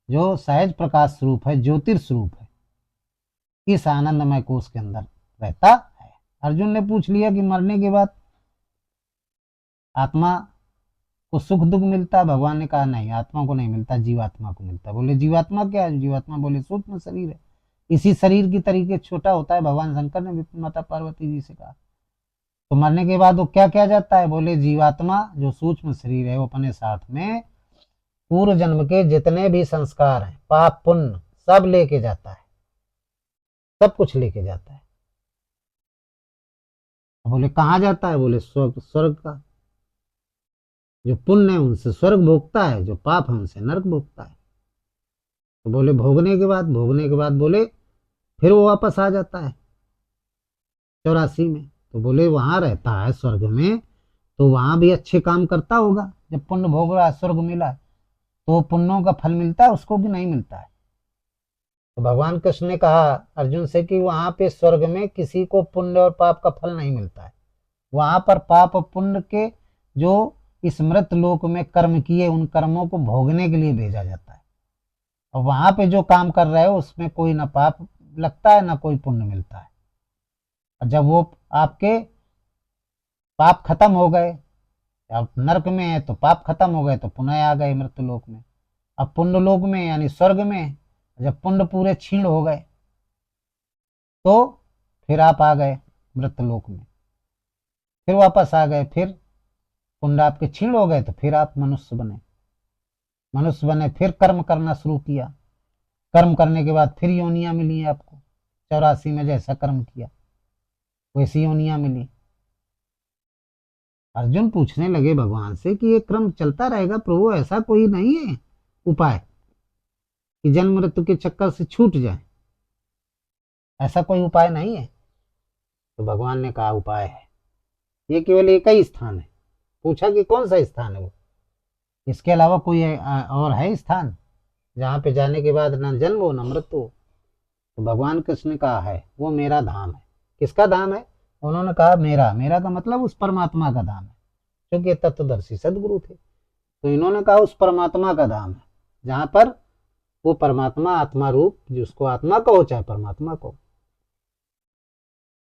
जो सहज प्रकाश स्वरूप है, ज्योतिर्स्वरूप है, इस आनंदमय कोश के अंदर रहता है। अर्जुन ने पूछ लिया कि मरने के बाद आत्मा को सुख दुख मिलता है? भगवान ने कहा नहीं, आत्मा को नहीं मिलता, जीवात्मा को मिलता है। बोले जीवात्मा क्या है? जीवात्मा बोले सूक्ष्म शरीर है, इसी शरीर की तरीके छोटा होता है। भगवान शंकर ने भी माता पार्वती जी से कहा। तो मरने के बाद वो क्या किया जाता है? बोले जीवात्मा जो सूक्ष्म शरीर है, वो अपने साथ में पूर्व जन्म के जितने भी संस्कार हैं, पाप पुण्य सब लेके जाता है, सब कुछ लेके जाता है। बोले कहाँ जाता है? बोले स्वर्ग का। जो पुण्य है उनसे स्वर्ग भोगता है, जो पाप है उनसे नरक भोगता है। तो बोले भोगने के बाद बोले फिर वो वापस आ जाता है 84 में। तो बोले वहां रहता है स्वर्ग में, तो वहां भी अच्छे काम करता होगा। जब पुण्य भोग रहा, स्वर्ग मिला, तो पुण्यों का फल मिलता है उसको कि नहीं मिलता है? तो भगवान कृष्ण ने कहा अर्जुन से कि वहां पे स्वर्ग में किसी को पुण्य और पाप का फल नहीं मिलता है। वहां पर पाप और पुण्य के जो इस मृत लोक में कर्म किए, उन कर्मों को भोगने के लिए भेजा जाता है। और वहां पे जो काम कर रहे हो उसमें कोई ना पाप लगता है ना कोई पुण्य मिलता है। और जब वो आपके पाप खत्म हो गए, अब नरक में है तो पाप खत्म हो गए तो पुनः आ गए मृत्यु लोक में। अब पुण्य लोक में यानी स्वर्ग में जब पुण्य पूरे क्षीण हो गए तो फिर आप आ गए मृत्यु लोक में, फिर वापस आ गए, फिर पुण्य आपके क्षीण हो गए तो फिर आप मनुष्य बने, फिर कर्म करना शुरू किया। कर्म करने के बाद फिर योनियां मिली आपको, 84 में जैसा कर्म किया वैसी योनियां मिली। अर्जुन पूछने लगे भगवान से कि ये क्रम चलता रहेगा प्रभु, ऐसा कोई नहीं है उपाय कि जन्म मृत्यु के चक्कर से छूट जाए? ऐसा कोई उपाय नहीं है? तो भगवान ने कहा उपाय है, ये केवल एक ही स्थान है। पूछा कि कौन सा स्थान है वो, इसके अलावा कोई और है स्थान जहाँ पे जाने के बाद न जन्म हो न मृत्यु हो? तो भगवान कृष्ण ने कहा है वो मेरा धाम है। किसका धाम है? उन्होंने कहा मेरा। मेरा का मतलब उस परमात्मा का धाम है, क्योंकि तत्वदर्शी सदगुरु थे। तो इन्होंने कहा उस परमात्मा का धाम है, जहां पर वो परमात्मा आत्मा रूप, जिसको आत्मा कहो चाहे परमात्मा को,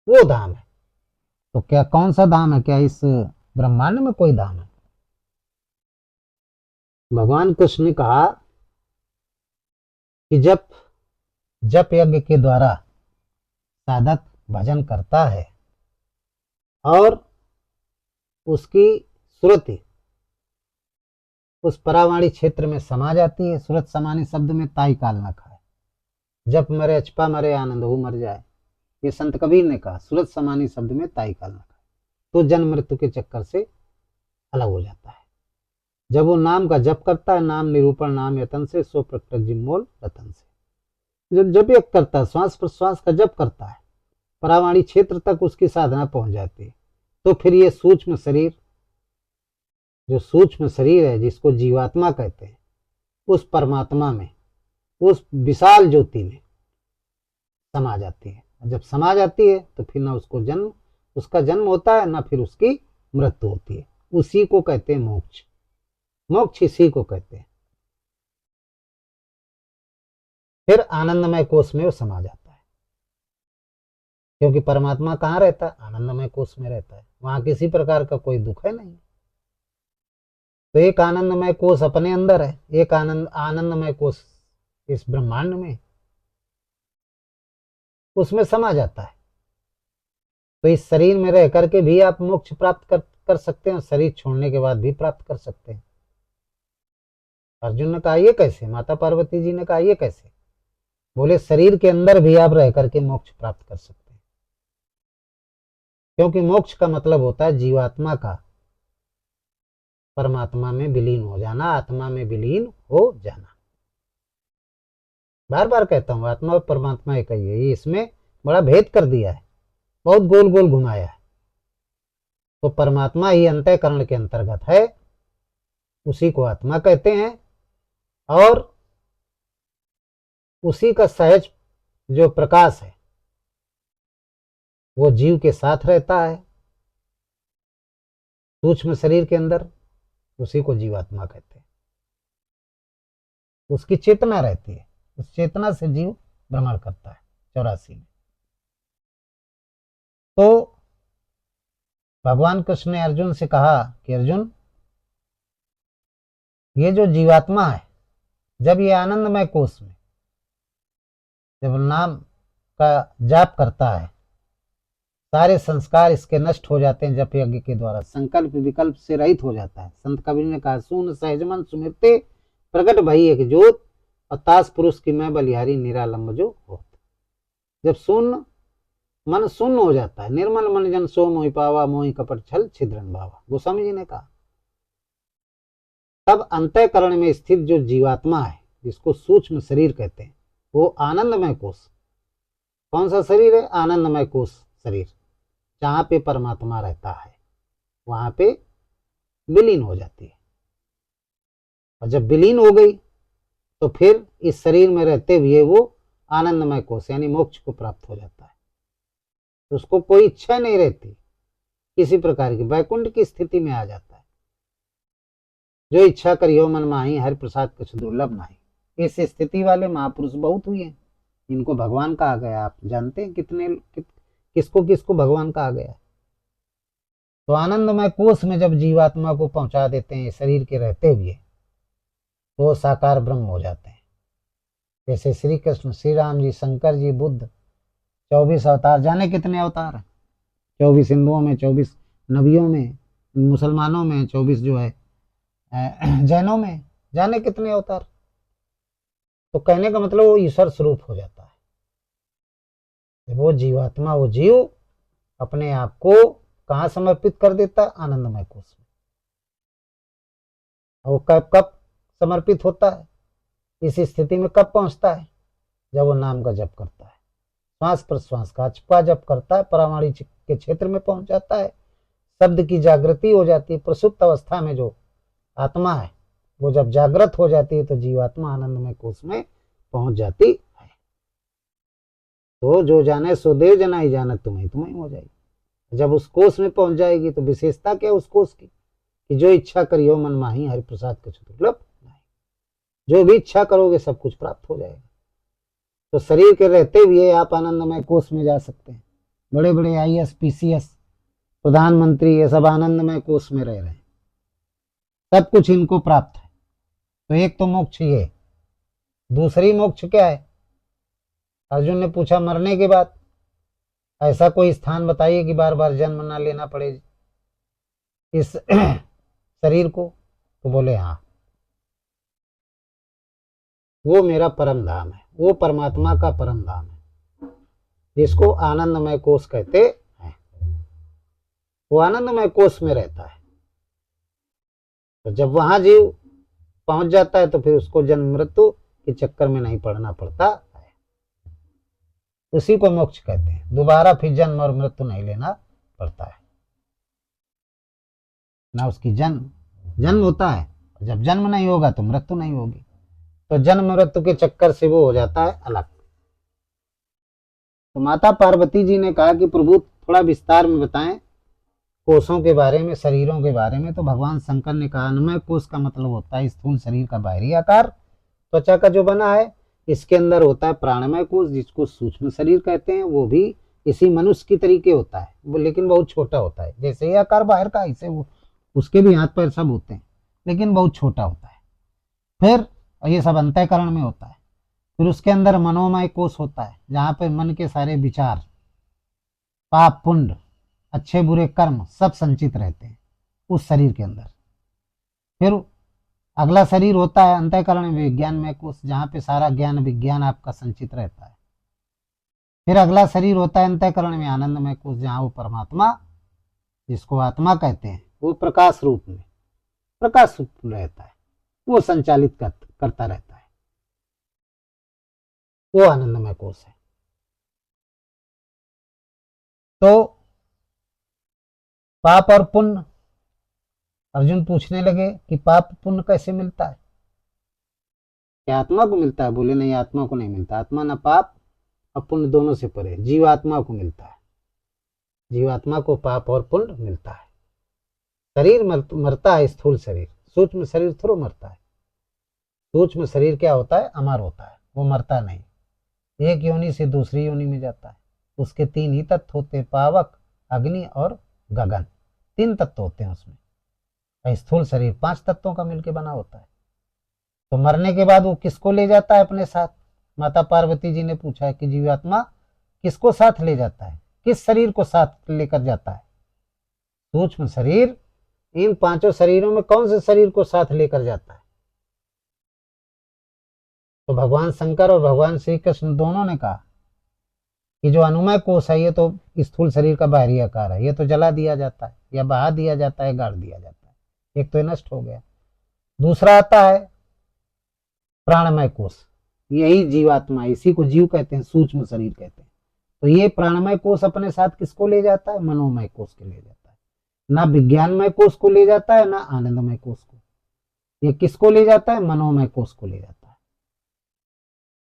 वो धाम है। तो क्या कौन सा धाम है? क्या इस ब्रह्मांड में कोई धाम है? भगवान कृष्ण ने कहा कि जब जप यज्ञ के द्वारा साधक भजन करता है और उसकी सुरति उस परावाणी क्षेत्र में समा जाती है। सुरत समानी शब्द में ताई काल न खाए, जप मरे अचपा मरे आनंद हो मर जाए, ये संत कबीर ने कहा। सुरत समानी शब्द में ताई काल न खाए, तो जन्म मृत्यु के चक्कर से अलग हो जाता है। जब वो नाम का जप करता है, नाम निरूपण नाम यतन से सो प्रकट जिम्मोल रतन से, जब जप यज्ञ करता है, श्वास प्रश्वास का जप करता है, परावाणी क्षेत्र तक उसकी साधना पहुंच जाती है। तो फिर ये सूक्ष्म शरीर, जो सूक्ष्म शरीर है जिसको जीवात्मा कहते हैं, उस परमात्मा में, उस विशाल ज्योति में समा जाती है। जब समा जाती है तो फिर ना उसका जन्म होता है, ना फिर उसकी मृत्यु होती है। उसी को कहते हैं मोक्ष। मोक्ष इसी को कहते हैं। फिर आनंदमय कोष में वो समा जाता है, क्योंकि परमात्मा कहाँ रहता है? आनंदमय कोष में रहता है। वहां किसी प्रकार का कोई दुख है नहीं। तो एक आनंदमय कोष अपने अंदर है, एक आनंदमय कोष इस ब्रह्मांड में, उसमें समा जाता है। तो इस शरीर में रह करके भी आप मोक्ष प्राप्त कर सकते हैं, शरीर छोड़ने के बाद भी प्राप्त कर सकते हैं। अर्जुन ने कहा ये कैसे? माता पार्वती जी ने कहा ये कैसे? बोले शरीर के अंदर भी आप रह करके मोक्ष प्राप्त कर सकते हैं, क्योंकि मोक्ष का मतलब होता है जीवात्मा का परमात्मा में विलीन हो जाना, आत्मा में विलीन हो जाना। बार बार कहता हूं आत्मा और परमात्मा एक ही है, इसमें बड़ा भेद कर दिया है, बहुत गोल गोल घुमाया है। तो परमात्मा ही अंतःकरण के अंतर्गत है, उसी को आत्मा कहते हैं। और उसी का सहज जो प्रकाश है वो जीव के साथ रहता है सूक्ष्म शरीर के अंदर, उसी को जीवात्मा कहते हैं। उसकी चेतना रहती है, उस चेतना से जीव भ्रमण करता है 84 में। तो भगवान कृष्ण ने अर्जुन से कहा कि अर्जुन, ये जो जीवात्मा है, जब ये आनंदमय कोष में जब नाम का जाप करता है, सारे संस्कार इसके नष्ट हो जाते हैं जप यज्ञ के द्वारा, संकल्प विकल्प से रहित हो जाता है। संत कबीर ने कहा सुन सहजमन सुमिरते प्रकट भई एक जोत, और तास पुरुष की मैं बलिहारी निरालंब जो होत। जब शून्य मन शून्य हो जाता है, निर्मल मन जन सो मोहि पावा, मोहि कपट छल छिद्रन भावा, गोस्वामी जी ने कहा, तब अंतःकरण में स्थित जो जीवात्मा है जिसको सूक्ष्म शरीर कहते हैं, वो आनंदमय कोश। कौन सा शरीर है? आनंदमय कोश शरीर। जहाँ पे परमात्मा रहता है वहां पे विलीन हो जाती है। और जब विलीन हो गई तो फिर इस शरीर में रहते हुए वो आनंदमय कोश यानी मोक्ष को प्राप्त हो जाता है। तो उसको कोई इच्छा नहीं रहती किसी प्रकार की, वैकुंठ की स्थिति में आ जाता है। जो इच्छा करियो मन माही, हरि प्रसाद कुछ दुर्लभ नहीं। इस स्थिति वाले महापुरुष बहुत हुए हैं, इनको भगवान कहा गया। आप जानते हैं किसको किसको भगवान कहा गया। तो आनंदमय कोश में जब जीवात्मा को पहुंचा देते हैं शरीर के रहते हुए, तो साकार ब्रह्म हो जाते हैं। जैसे श्री कृष्ण, श्री राम जी, शंकर जी, बुद्ध, 24 अवतार, जाने कितने अवतार हैं। 24 हिंदुओं में, 24 नबियों में, मुसलमानों में 24 जो है जैनों में, जाने कितने अवतार। तो कहने का मतलब वो ईश्वर स्वरूप हो जाता है। वो जीवात्मा, वो जीव अपने आप को कहाँ समर्पित कर देता है? आनंदमय कोश में। वो कब कब समर्पित होता है? इस स्थिति में कब पहुंचता है? जब वो नाम का जप करता है, श्वास प्रश्वास का जप करता है, परामाणु के क्षेत्र में पहुंच जाता है, शब्द की जागृति हो जाती है। प्रसुप्त अवस्था में जो आत्मा है वो जब जागृत हो जाती है तो जीवात्मा आनंदमय कोश में पहुंच जाती है। तो जो जाने सो देव जनाई, जानत तुम्हें तुम्हें हो जाएगी। जब उस कोश में पहुंच जाएगी तो विशेषता क्या उस कोश की, कि जो इच्छा करियो मन माही, हरि प्रसाद कुछ दुर्लभ नहीं। जो भी इच्छा करोगे सब कुछ प्राप्त हो जाएगा। तो शरीर के रहते हुए आप आनंदमय कोश में जा सकते हैं। बड़े बड़े IAS PCS प्रधानमंत्री ये सब आनंदमय कोश में रह रहे हैं, सब कुछ इनको प्राप्त है। तो एक तो मोक्ष ये, दूसरी मोक्ष क्या है? अर्जुन ने पूछा मरने के बाद ऐसा कोई स्थान बताइए कि बार बार जन्म ना लेना पड़े इस शरीर को। तो बोले हाँ, वो मेरा परम धाम है, वो परमात्मा का परम धाम है जिसको आनंदमय कोश कहते हैं। वो आनंदमय कोश में रहता है। तो जब वहां जीव पहुंच जाता है तो फिर उसको जन्म मृत्यु के चक्कर में नहीं पड़ना पड़ता है। उसी को मोक्ष कहते हैं। दोबारा फिर जन्म और मृत्यु नहीं लेना पड़ता है ना। उसकी जन्म होता है, जब जन्म नहीं होगा तो मृत्यु नहीं होगी। तो जन्म मृत्यु के चक्कर से वो हो जाता है अलग। तो माता पार्वती जी ने कहा कि प्रभु थोड़ा विस्तार में बताएं कोषों के बारे में, शरीरों के बारे में। तो भगवान शंकर ने कहा अन्नमय कोष का मतलब होता है स्थूल शरीर का बाहरी आकार, त्वचा का जो बना है। इसके अंदर होता है प्राणमय कोष जिसको सूक्ष्म शरीर कहते हैं। वो भी इसी मनुष्य की तरीके होता है वो, लेकिन बहुत छोटा होता है। जैसे ये आकार बाहर का, ऐसे वो उसके भी हाथ पैर सब होते हैं, लेकिन बहुत छोटा होता है। फिर ये सब अंतःकरण में होता है। फिर उसके अंदर मनोमय कोष होता है, जहाँ पे मन के सारे विचार, पाप पुण्य, अच्छे बुरे कर्म सब संचित रहते हैं उस शरीर के अंदर। फिर अगला शरीर होता है अंतःकरण में विज्ञानमय कोष, जहाँ पे सारा ज्ञान विज्ञान आपका संचित रहता है। फिर अगला शरीर होता है अंतःकरण में आनंदमय कोष, जहाँ वो परमात्मा जिसको आत्मा कहते हैं वो प्रकाश रूप में रहता है, वो संचालित करता रहता है। वो आनंदमय कोष है। तो पाप और पुण्य, अर्जुन पूछने लगे कि पाप पुण्य कैसे मिलता है? क्या आत्मा को मिलता है? बोले नहीं, आत्मा को नहीं मिलता। आत्मा न पाप और पुण्य दोनों से परे, जीवात्मा को मिलता है। जीवात्मा को पाप और पुण्य मिलता है। शरीर मरता है, स्थूल शरीर, सूक्ष्म शरीर थोड़ा मरता है। सूक्ष्म शरीर क्या होता है? अमर होता है, वो मरता नहीं। एक योनि से दूसरी योनि में जाता है। उसके 3 ही तत्व होते हैं, पावक, अग्नि और गगन। 3 तत्व होते हैं उसमें। स्थूल शरीर 5 तत्वों का मिलकर बना होता है। तो मरने के बाद वो किसको ले जाता है अपने साथ? माता पार्वती जी ने पूछा है कि जीवात्मा किसको साथ ले जाता है, किस शरीर को साथ लेकर जाता है? सूक्ष्म शरीर इन 5 शरीरों में कौन से शरीर को साथ लेकर जाता है? तो भगवान शंकर और भगवान श्री कृष्ण दोनों ने कहा कि जो अनुमय कोष है ये तो स्थूल शरीर का बाहरी आकार है, ये तो जला दिया जाता है या बहा दिया जाता है, गाड़ दिया जाता है। एक तो ये नष्ट हो गया। दूसरा आता है प्राणमय कोश, यही जीवात्मा, इसी को जीव कहते हैं, सूक्ष्म शरीर कहते हैं। तो ये प्राणमय कोश अपने साथ किसको ले जाता है? मनोमय कोश को ले जाता है। ना विज्ञानमय कोश को ले जाता है, ना आनंदमय कोश को। ये किसको ले जाता है? मनोमय कोश को ले जाता है।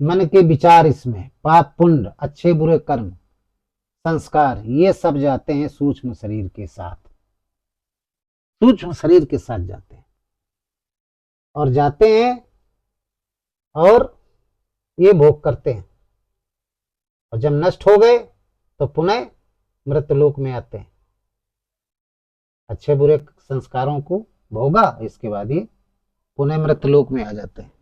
मन के विचार इसमें, पाप पुण्य, अच्छे बुरे कर्म, संस्कार, ये सब जाते हैं सूक्ष्म शरीर के साथ, सूक्ष्म शरीर के साथ जाते हैं और जाते हैं और ये भोग करते हैं, और जब नष्ट हो गए तो पुनः मृत्यलोक में आते हैं। अच्छे बुरे संस्कारों को भोगा, इसके बाद ये पुनः मृत्यलोक में आ जाते हैं।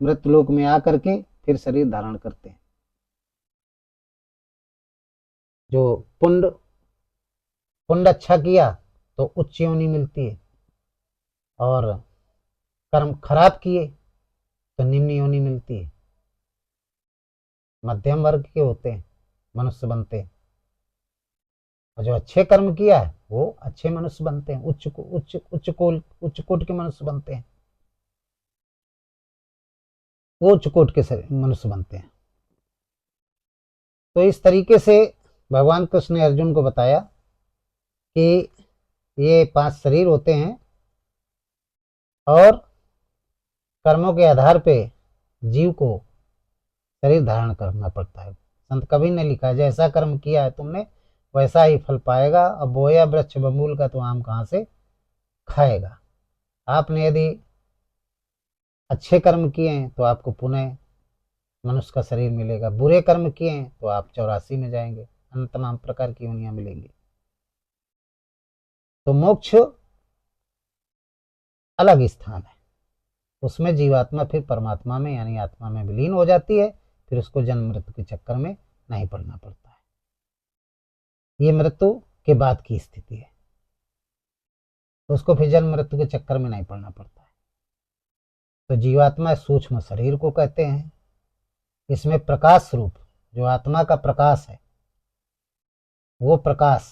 मृत्यलोक में आकर के फिर शरीर धारण करते हैं। जो पुण्य पुण्य अच्छा किया तो उच्च योनि मिलती है, और कर्म खराब किए तो निम्न योनि मिलती है। मध्यम वर्ग के होते हैं, मनुष्य बनते हैं, और जो अच्छे कर्म किया है वो अच्छे मनुष्य बनते हैं, उच्च कोट के मनुष्य बनते हैं, वो उच्च कोट के मनुष्य बनते हैं। तो इस तरीके से भगवान कृष्ण ने अर्जुन को बताया कि ये 5 शरीर होते हैं, और कर्मों के आधार पे जीव को शरीर धारण करना पड़ता है। संत कबीर ने लिखा, जैसा कर्म किया है तुमने वैसा ही फल पाएगा, अब बोया वृक्ष बबूल का तो आम कहाँ से खाएगा। आपने यदि अच्छे कर्म किए हैं तो आपको पुनः मनुष्य का शरीर मिलेगा, बुरे कर्म किए हैं तो आप 84 में जाएंगे, अन्य तमाम प्रकार की योनियां मिलेंगी। तो मोक्ष अलग स्थान है, उसमें जीवात्मा फिर परमात्मा में यानी आत्मा में विलीन हो जाती है, फिर उसको जन्म मृत्यु के चक्कर में नहीं पड़ना पड़ता है। ये मृत्यु के बाद की स्थिति है, तो उसको फिर जन्म मृत्यु के चक्कर में नहीं पड़ना पड़ता है। तो जीवात्मा सूक्ष्म शरीर को कहते हैं। इसमें प्रकाश स्वरूप जो आत्मा का प्रकाश है, वो प्रकाश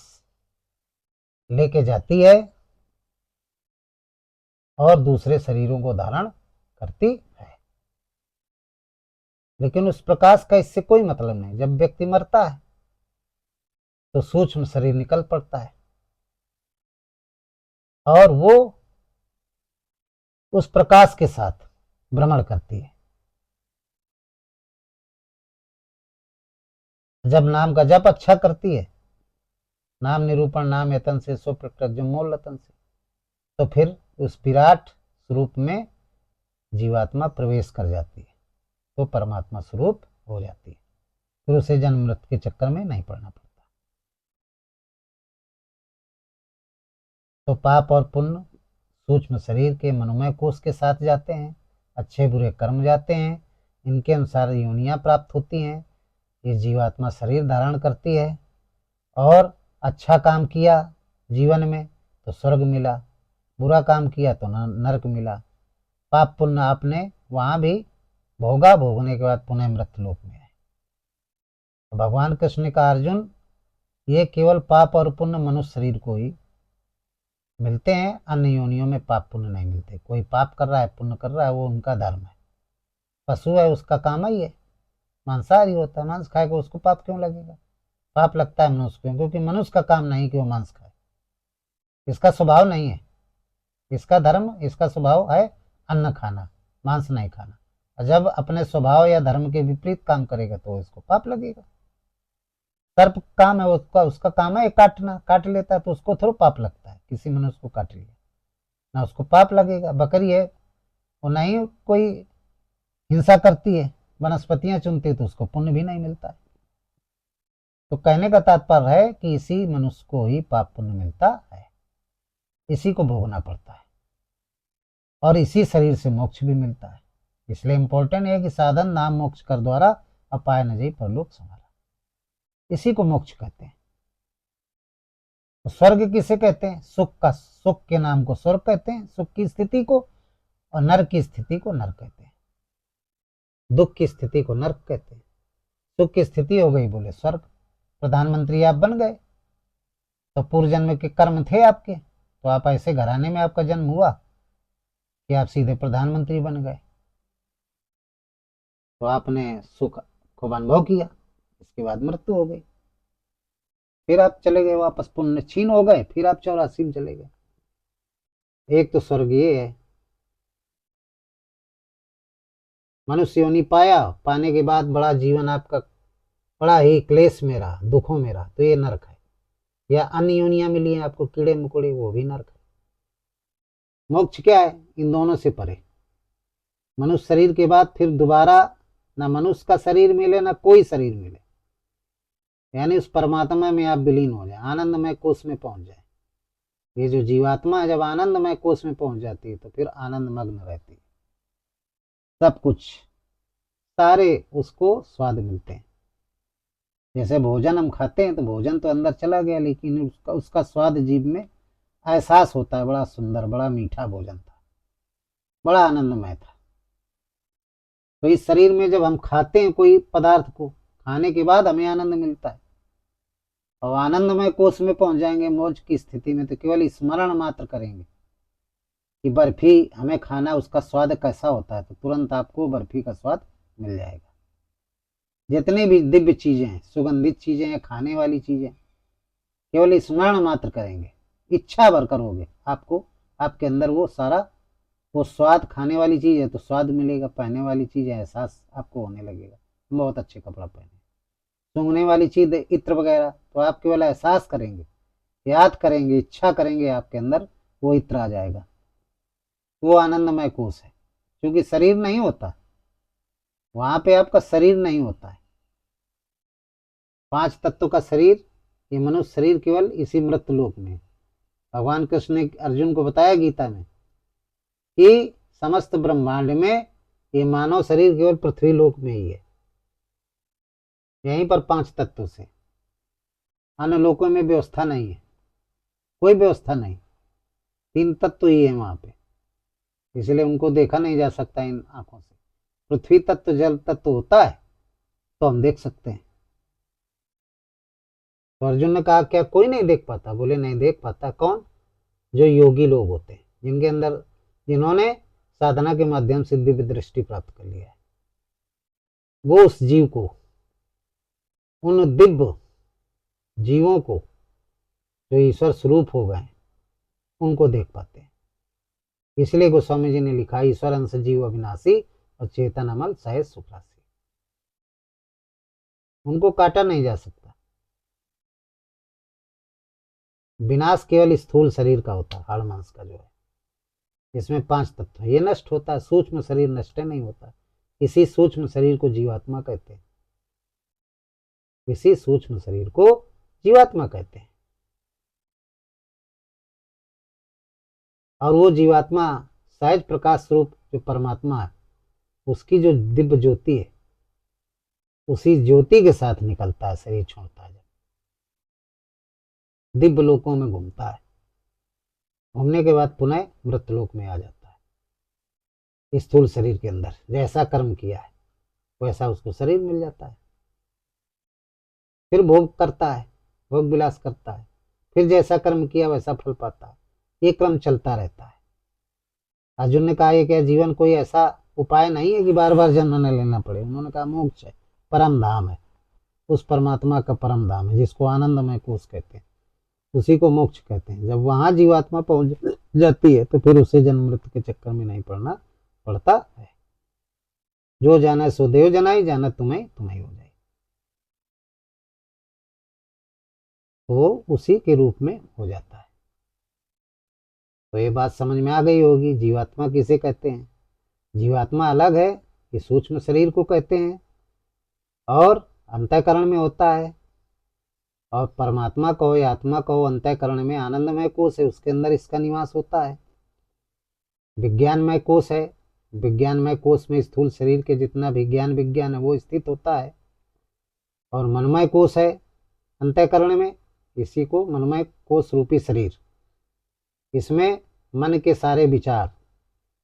लेके जाती है और दूसरे शरीरों को धारण करती है। लेकिन उस प्रकाश का इससे कोई मतलब नहीं। जब व्यक्ति मरता है तो सूक्ष्म शरीर निकल पड़ता है और वो उस प्रकाश के साथ भ्रमण करती है। जब नाम का जप अच्छा करती है, नाम निरूपण नाम यतन से सो प्रकृत जो मूल रतन से, तो फिर उस विराट स्वरूप में जीवात्मा प्रवेश कर जाती है, तो परमात्मा स्वरूप हो जाती है, फिर उसे जन्म मृत्यु के चक्कर में नहीं पड़ना पड़ता। तो पाप और पुण्य सूक्ष्म शरीर के मनोमय कोश के साथ जाते हैं, अच्छे बुरे कर्म जाते हैं, इनके अनुसार योनियां प्राप्त होती हैं। ये जीवात्मा शरीर धारण करती है, और अच्छा काम किया जीवन में तो स्वर्ग मिला, बुरा काम किया तो नरक मिला। पाप पुण्य आपने वहां भी भोगा, भोगने के बाद पुनः मृत्युलोक में है। तो भगवान कृष्ण ने कहा, अर्जुन ये केवल पाप और पुण्य मनुष्य शरीर को ही मिलते हैं, अन्य योनियों में पाप पुण्य नहीं मिलते। कोई पाप कर रहा है पुण्य कर रहा है वो उनका धर्म है। पशु है उसका काम ही है, मांसाहारी होता है, मांस खाएगा, उसको पाप क्यों लगेगा? पाप लगता है मनुष्य को, क्योंकि मनुष्य का काम नहीं कि वो मांस खाए, इसका स्वभाव नहीं है, इसका धर्म, इसका स्वभाव है अन्न खाना, मांस नहीं खाना। और जब अपने स्वभाव या धर्म के विपरीत काम करेगा तो इसको पाप लगेगा। सर्प काम है उसका, उसका काम है काटना, काट लेता है तो उसको थोड़ा पाप लगता है, किसी मनुष्य को काट लिया ना उसको पाप लगेगा। बकरी है वो नहीं कोई हिंसा करती है, वनस्पतियां चुनती है तो उसको पुण्य भी नहीं मिलता है। तो कहने का तात्पर्य है कि इसी मनुष्य को ही पाप पुण्य मिलता है, इसी को भोगना पड़ता है, और इसी शरीर से मोक्ष भी मिलता है। इसलिए इंपॉर्टेंट है कि साधन नाम मोक्ष कर द्वारा अपाय न जाई परलोक संभाला, इसी को मोक्ष कहते हैं। तो स्वर्ग किसे कहते हैं? सुख का, सुख के नाम को स्वर्ग कहते हैं, सुख की स्थिति को, और नरक की स्थिति को नरक कहते हैं। दुख की स्थिति को नरक कहते हैं, सुख की स्थिति हो गई बोले स्वर्ग। प्रधानमंत्री आप बन गए तो पूर्व जन्म के कर्म थे आपके, तो आप ऐसे घराने में आपका जन्म हुआ कि आप सीधे प्रधानमंत्री बन गए। तो आपने सुख खूब अनुभव किया, इसके बाद मृत्यु हो गई, फिर आप चले गए वापस, पुण्य छीन हो गए, फिर आप 84 में चले गए। एक तो स्वर्ग ये है, मनुष्य योनि पाया, पाने के बाद बड़ा जीवन आपका बड़ा ही क्लेश में रहा, दुखों में रहा, तो ये नरक है। या अन्य योनियां मिली हैं आपको, कीड़े मकोड़े, वो भी नरक है। मोक्ष क्या है? इन दोनों से परे। मनुष्य शरीर के बाद फिर दोबारा ना मनुष्य का शरीर मिले, ना कोई शरीर मिले, यानी उस परमात्मा में आप विलीन हो जाए, आनंदमय कोष में पहुंच जाए। ये जो जीवात्मा है, जब आनंदमय कोष में पहुंच जाती है तो फिर आनंद मग्न रहती है, सब कुछ सारे उसको स्वाद मिलते हैं। जैसे भोजन हम खाते हैं तो भोजन तो अंदर चला गया, लेकिन उसका स्वाद जीभ में एहसास होता है, बड़ा सुंदर, बड़ा मीठा भोजन था, बड़ा आनंदमय था। तो इस शरीर में जब हम खाते हैं कोई पदार्थ को, खाने के बाद हमें आनंद मिलता है, और आनंदमय कोष में पहुंच जाएंगे मोक्ष की स्थिति में, तो केवल स्मरण मात्र करेंगे कि बर्फी हमें खाना, उसका स्वाद कैसा होता है, तो तुरंत आपको बर्फी का स्वाद मिल जाएगा। जितनी भी दिव्य चीजें हैं, सुगंधित चीजें हैं, खाने वाली चीजें, केवल स्मरण मात्र करेंगे, इच्छा भर करोगे, आपको आपके अंदर वो सारा वो स्वाद, खाने वाली चीज है तो स्वाद मिलेगा, पहनने वाली चीज है एहसास आपको होने लगेगा, बहुत अच्छे कपड़ा पहने, सूंघने वाली चीज इत्र वगैरह, तो आप केवल एहसास करेंगे, याद करेंगे, इच्छा करेंगे, आपके अंदर वो इत्र आ जाएगा। वो आनंदमय कोष है, क्योंकि शरीर नहीं होता वहां पे, आपका शरीर नहीं होता है। 5 तत्वों का शरीर, ये मनुष्य शरीर केवल इसी मृत्यु लोक में। भगवान कृष्ण ने अर्जुन को बताया गीता में कि समस्त ब्रह्मांड में ये मानव शरीर केवल पृथ्वी लोक में ही है, यहीं पर 5 तत्वों से, अन्य लोकों में व्यवस्था नहीं है, कोई व्यवस्था नहीं, 3 तत्व ही है वहां पे, इसलिए उनको देखा नहीं जा सकता इन आंखों से। पृथ्वी तत्व, जल तत्व होता है तो हम देख सकते हैं। तो अर्जुन ने कहा क्या कोई नहीं देख पाता? बोले नहीं देख पाता। कौन? जो योगी लोग होते हैं, जिनके अंदर, जिन्होंने साधना के माध्यम से दिव्य दृष्टि प्राप्त कर लिया है, वो उस जीव को, उन दिव्य जीवों को जो ईश्वर स्वरूप हो गए, उनको देख पाते हैं। इसलिए गोस्वामी जी ने लिखा, ईश्वर अंश जीव अविनाशी और चेतन अमल सहज सुखराशि। उनको काटा नहीं जा सकता। विनाश केवल स्थूल शरीर का होता है, हाड़ मांस का जो है, इसमें 5 तत्व, ये नष्ट होता है, सूक्ष्म शरीर नष्ट नहीं होता। इसी सूक्ष्म शरीर को जीवात्मा कहते हैं, इसी सूक्ष्म शरीर को जीवात्मा कहते हैं। और वो जीवात्मा सहज प्रकाश स्वरूप जो परमात्मा है, उसकी जो दिव्य ज्योति है, उसी ज्योति के साथ निकलता है, शरीर छोड़ता है, जब दिव्य लोकों में घूमता है, घूमने के बाद पुनः मृतलोक में आ जाता है। स्थूल शरीर के अंदर जैसा कर्म किया है वैसा उसको शरीर मिल जाता है, फिर भोग करता है, भोग विलास करता है, फिर जैसा कर्म किया वैसा फल पाता है। ये क्रम चलता रहता है। अर्जुन ने कहा ये क्या जीवन कोई ऐसा उपाय नहीं है कि बार बार जन्म न लेना पड़े? उन्होंने कहा मोक्ष है, परम धाम है, उस परमात्मा का परम धाम है जिसको आनंदमय कोष कहते हैं, उसी को मोक्ष कहते हैं। जब वहां जीवात्मा पहुंच जाती है तो फिर उसे जन्म मृत्यु के चक्कर में नहीं पड़ना पड़ता है। जो जाना सो देव जनाई, जाना तुम्हें तुम्हें हो जाए, तो उसी के रूप में हो जाता है। तो ये बात समझ में आ गई होगी, जीवात्मा किसे कहते हैं? जीवात्मा अलग है, ये सूक्ष्म शरीर को कहते हैं, और अंतःकरण में होता है। और परमात्मा कहो या आत्मा कहो, अंतःकरण में आनंदमय कोष है, उसके अंदर इसका निवास होता है। विज्ञानमय कोष है, विज्ञानमय कोष में स्थूल शरीर के जितना विज्ञान है वो स्थित होता है। और मनमय कोष है अंतःकरण में, इसी को मनमय कोष रूपी शरीर, इसमें मन के सारे विचार,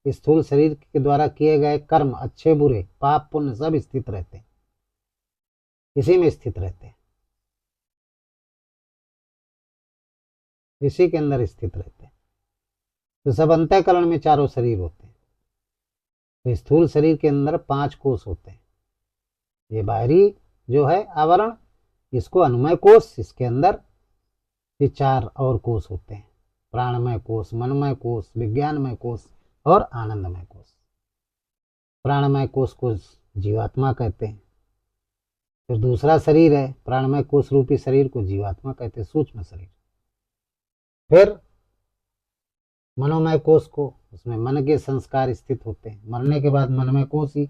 स्थूल शरीर के द्वारा किए गए कर्म, अच्छे बुरे, पाप पुण्य सब स्थित रहते हैं, इसी में स्थित रहते हैं, इसी के अंदर स्थित रहते हैं। तो सब अंतःकरण में चारों शरीर होते हैं। तो स्थूल शरीर के अंदर 5 कोष होते हैं, ये बाहरी जो है आवरण, इसको अनुमय कोश, इसके अंदर ये 4 और कोश होते हैं, प्राणमय कोश, मनमय कोश, विज्ञानमय कोश और आनंदमय कोश। प्राणमय कोश को जीवात्मा कहते हैं। फिर दूसरा शरीर है, प्राणमय कोश रूपी शरीर को जीवात्मा कहते हैं, सूक्ष्म शरीर। फिर मनोमय कोश को, उसमें मन के संस्कार स्थित होते हैं। मरने के बाद मनमय कोश ही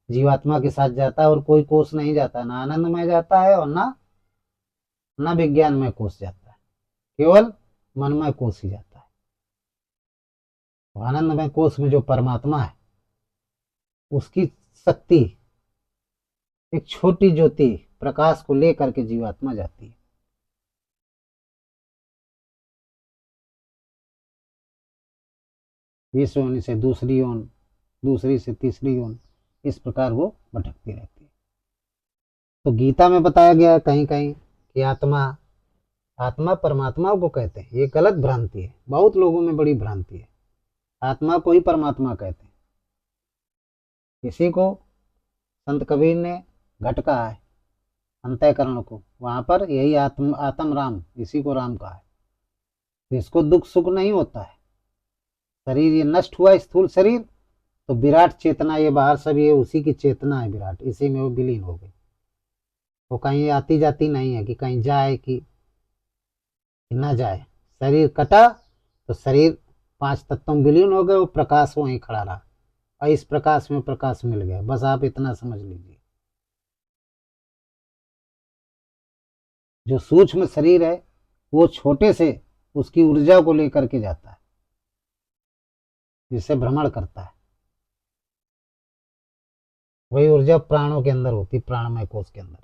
जीवात्मा के साथ जाता है और कोई कोश नहीं जाता, ना आनंदमय जाता है और ना विज्ञानमय कोश जाता है, केवल मनमय कोश ही जाता है। तो आनंदमय कोश में जो परमात्मा है, उसकी शक्ति एक छोटी ज्योति प्रकाश को लेकर के जीवात्मा जाती है। इस योनि से दूसरी योन, दूसरी से तीसरी योन, इस प्रकार वो भटकती रहती है। तो गीता में बताया गया है कहीं कहीं कि आत्मा परमात्मा को कहते हैं। ये गलत भ्रांति है, बहुत लोगों में बड़ी भ्रांति है। आत्मा को ही परमात्मा कहते हैं। इसी को संत कबीर ने घट कहा है, अंतःकरण को, वहां पर यही आत्म राम, इसी को राम कहा है। तो इसको दुख सुख नहीं होता है। शरीर ये नष्ट हुआ, स्थूल शरीर, तो विराट चेतना, ये बाहर सब ये उसी की चेतना है विराट, इसी में वो विलीन हो गई। वो कहीं आती जाती नहीं है कि कहीं जाए कि ना जाए। शरीर कटा तो शरीर 5 तत्वों में विलीन हो गए, वो प्रकाश वहीं खड़ा रहा और इस प्रकाश में प्रकाश मिल गया। बस आप इतना समझ लीजिए। जो सूक्ष्म शरीर है वो छोटे से उसकी ऊर्जा को लेकर के जाता है, जिसे भ्रमण करता है। वही ऊर्जा प्राणों के अंदर होती, प्राणमय कोश के अंदर,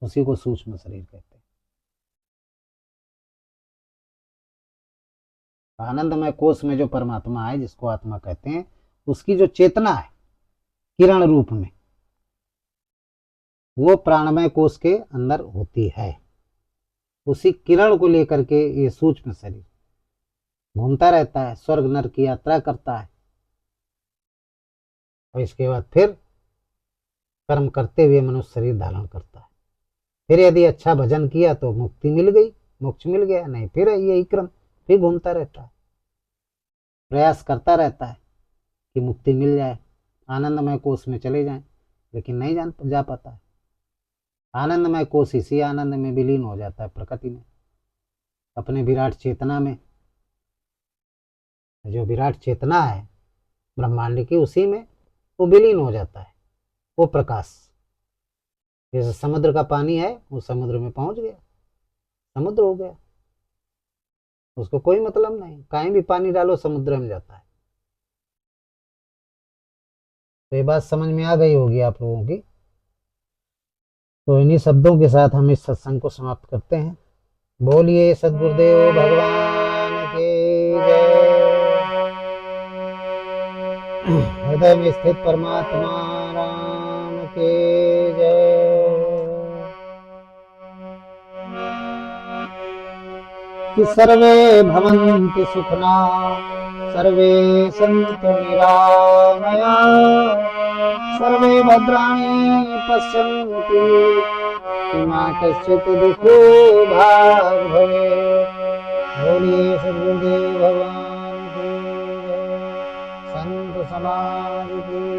उसी को सूक्ष्म शरीर कहते हैं। आनंदमय कोश में जो परमात्मा है, जिसको आत्मा कहते हैं, उसकी जो चेतना है किरण रूप में, वो प्राणमय कोश के अंदर होती है। उसी किरण को लेकर के ये सूक्ष्म शरीर घूमता रहता है, स्वर्ग नरक की यात्रा करता है और इसके बाद फिर कर्म करते हुए मनुष्य शरीर धारण करता है। फिर यदि अच्छा भजन किया तो मुक्ति मिल गई, मोक्ष मिल गया, नहीं फिर यही क्रम फिर घूमता रहता है, प्रयास करता रहता है कि मुक्ति मिल जाए, आनंदमय कोश में चले जाएं, लेकिन नहीं जा पाता है। आनंदमय कोश इसी आनंद में विलीन हो जाता है, प्रकृति में, अपने विराट चेतना में। जो विराट चेतना है ब्रह्मांड की, उसी में वो विलीन हो जाता है, वो प्रकाश। जैसे समुद्र का पानी है, वो समुद्र में पहुंच गया, समुद्र हो गया, उसको कोई मतलब नहीं, कहीं भी पानी डालो समुद्र में जाता है। तो ये बात समझ में आ गई होगी आप लोगों की। तो इन्हीं शब्दों के साथ हम इस सत्संग को समाप्त करते हैं। बोलिए सद्गुरुदेव भगवान की जय। हृदय में स्थित परमात्मा राम की जय। कि सर्वे भवन्ति सुखना, सर्वे सन्तु निरामया, सर्वे भद्राणि पश्यन्तु मा कश्चित् दुःखो भाग् भवेत्। बोलिए सद्गुरुदेव भगवान की जय। संत समाज की